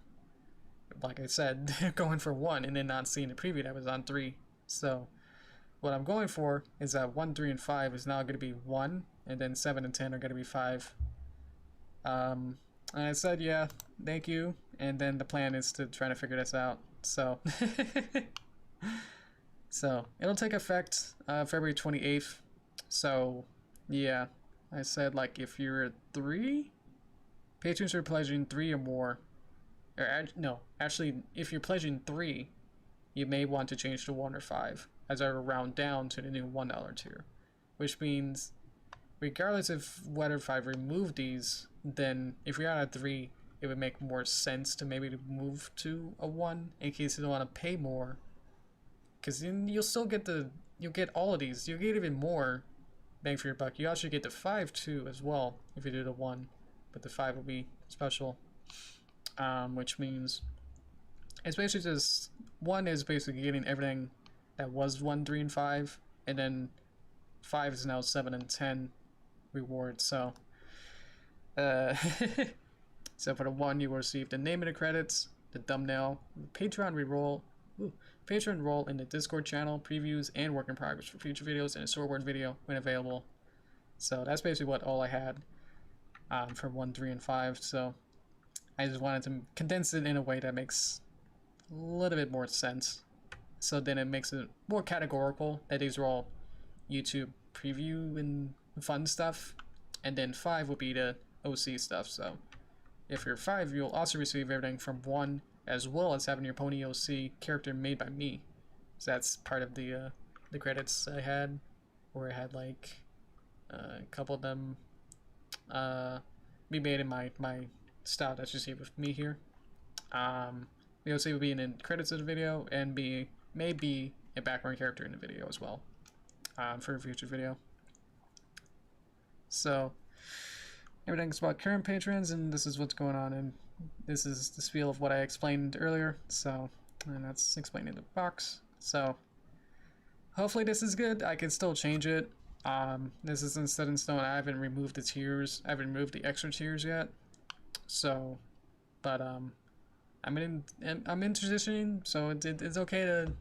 like I said, going for 1 and then not seeing the preview that was on 3. So what I'm going for is that 1, 3, and 5 is now going to be 1, and then 7 and 10 are going to be 5. And I said, yeah, thank you, and then the plan is to try to figure this out. So, so it'll take effect February 28th. So, yeah, I said like if you're at 3, patrons are pledging 3 or more. Or no, actually, if you're pledging 3, you may want to change to 1 or 5 as I round down to the new $1 tier, which means regardless of whether if I remove these, then if you're at a 3. It would make more sense to maybe move to a 1 in case you don't want to pay more, because then you'll still get you'll get all of these. You'll get even more bang for your buck. You actually get the 5 too as well if you do the 1, but the 5 will be special, which means it's basically just 1 is basically getting everything that was 1, 3, and 5, and then 5 is now 7 and 10 rewards. So so for the 1, you will receive the name of the credits, the thumbnail, Patreon Patreon role in the Discord channel, previews, and work in progress for future videos, and a storyboard video when available. So that's basically what all I had for 1, 3, and 5. So I just wanted to condense it in a way that makes a little bit more sense. So then it makes it more categorical that these are all YouTube preview and fun stuff, and then 5 would be the OC stuff. So if you're 5, you'll also receive everything from 1, as well as having your Pony OC character made by me. So that's part of the credits I had, where I had like a couple of them be made in my style that you see with me here. The OC would be in the credits of the video and maybe a background character in the video as well for a future video. So everything's about current patrons, and this is what's going on, and this is the spiel of what I explained earlier. So, and that's explained in the box. So hopefully this is good. I can still change it. This isn't set in stone. I haven't removed the tiers. I haven't removed the extra tiers yet. So, but I'm in transitioning, so it's okay to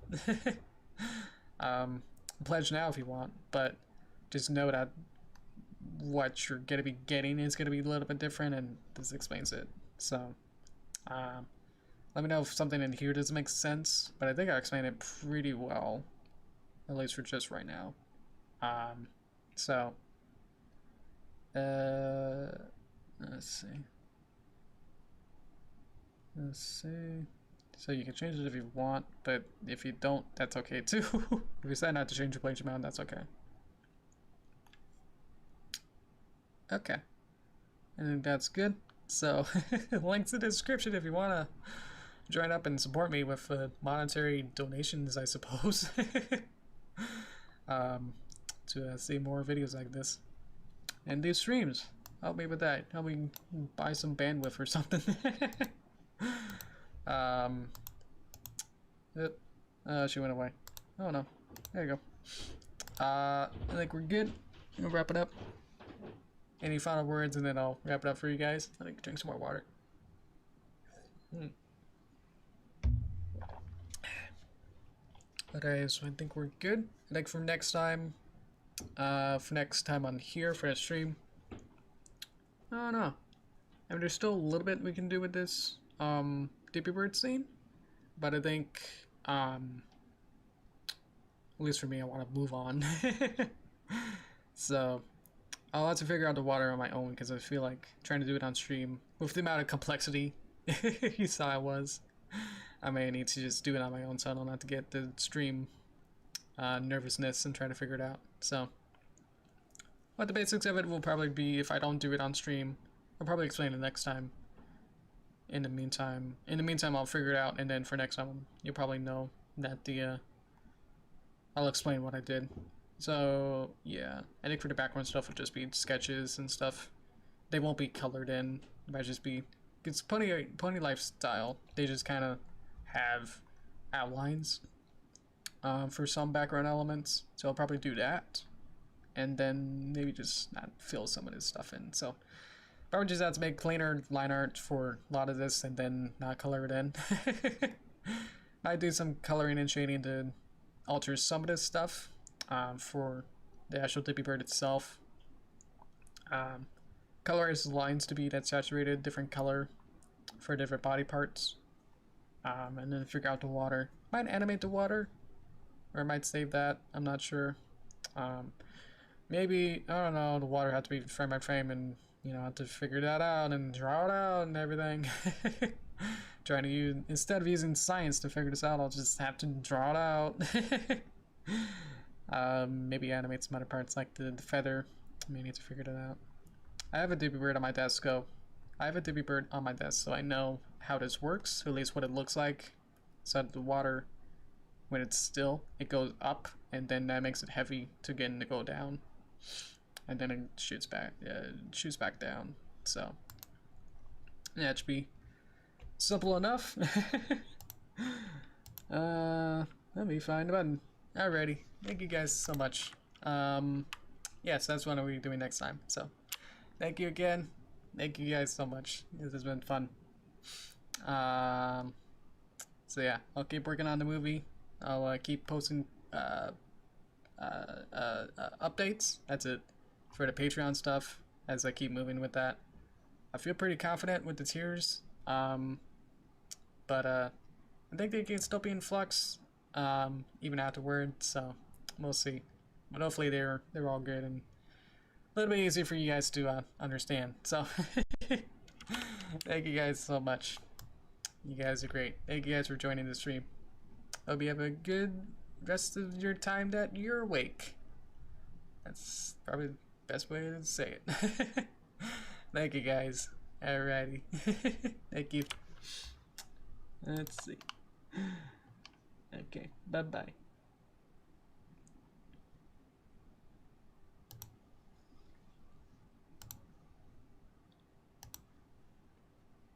pledge now if you want, but just know that what you're gonna be getting is gonna be a little bit different, and this explains it. So let me know if something in here doesn't make sense, but I think I explained it pretty well, at least for just right now. So, let's see. Let's see. So you can change it if you want, but if you don't, that's okay too. If you decide not to change your playing amount, that's okay. Okay. I think that's good. So, links in the description if you want to join up and support me with monetary donations, I suppose. To see more videos like this. And do streams. Help me with that. Help me buy some bandwidth or something. She went away. Oh no. There you go. I think we're good. I'm gonna wrap it up. Any final words, and then I'll wrap it up for you guys. I think drink some more water. Okay, so I think we're good. I think for next time on here for the stream, I don't know. I mean, there's still a little bit we can do with this Derpy Bird scene, but I think at least for me, I want to move on. So I'll have to figure out the water on my own, because I feel like trying to do it on stream with the amount of complexity you saw it was, I may need to just do it on my own, so I don't have to get the stream nervousness and try to figure it out. So what the basics of it will probably be, if I don't do it on stream, I'll probably explain it next time. In the meantime, I'll figure it out, and then for next time, you'll probably know that I'll explain what I did. So yeah, I think for the background stuff, it'll just be sketches and stuff. They won't be colored in. It might just be, it's Pony Lifestyle. They just kind of have outlines for some background elements. So I'll probably do that, and then maybe just not fill some of this stuff in. So probably just have to make cleaner line art for a lot of this, and then not color it in. I do some coloring and shading to alter some of this stuff for the actual Derpy Bird itself. Colorize lines to be that saturated, different color for different body parts, and then figure out the water. Might animate the water, or I might save that. I'm not sure. Maybe, I don't know, the water had to be frame by frame, and you know, I have to figure that out and draw it out and everything. Trying to use, instead of using science to figure this out, I'll just have to draw it out. Maybe animate some other parts like the feather. I may need to figure that out. I have a Derpy Bird on my desk, so I know how this works, or at least what it looks like. So the water, when it's still, it goes up, and then that makes it heavy to get it to go down, and then it shoots back down. So yeah, it should be simple enough. Let me find the button. Alrighty, thank you guys so much. Yes, that's what we'll be doing next time. So thank you again. Thank you guys so much. This has been fun. So yeah, I'll keep working on the movie. I'll keep posting updates. That's it for the Patreon stuff, as I keep moving with that. I feel pretty confident with the tiers, but I think they can still be in flux even afterward, so we'll see. But hopefully they're all good and a little bit easier for you guys to understand. So thank you guys so much. You guys are great. Thank you guys for joining the stream. Hope you have a good rest of your time that you're awake. That's probably the best way to say it. Thank you guys. Alrighty. Thank you. Let's see. Okay, bye-bye.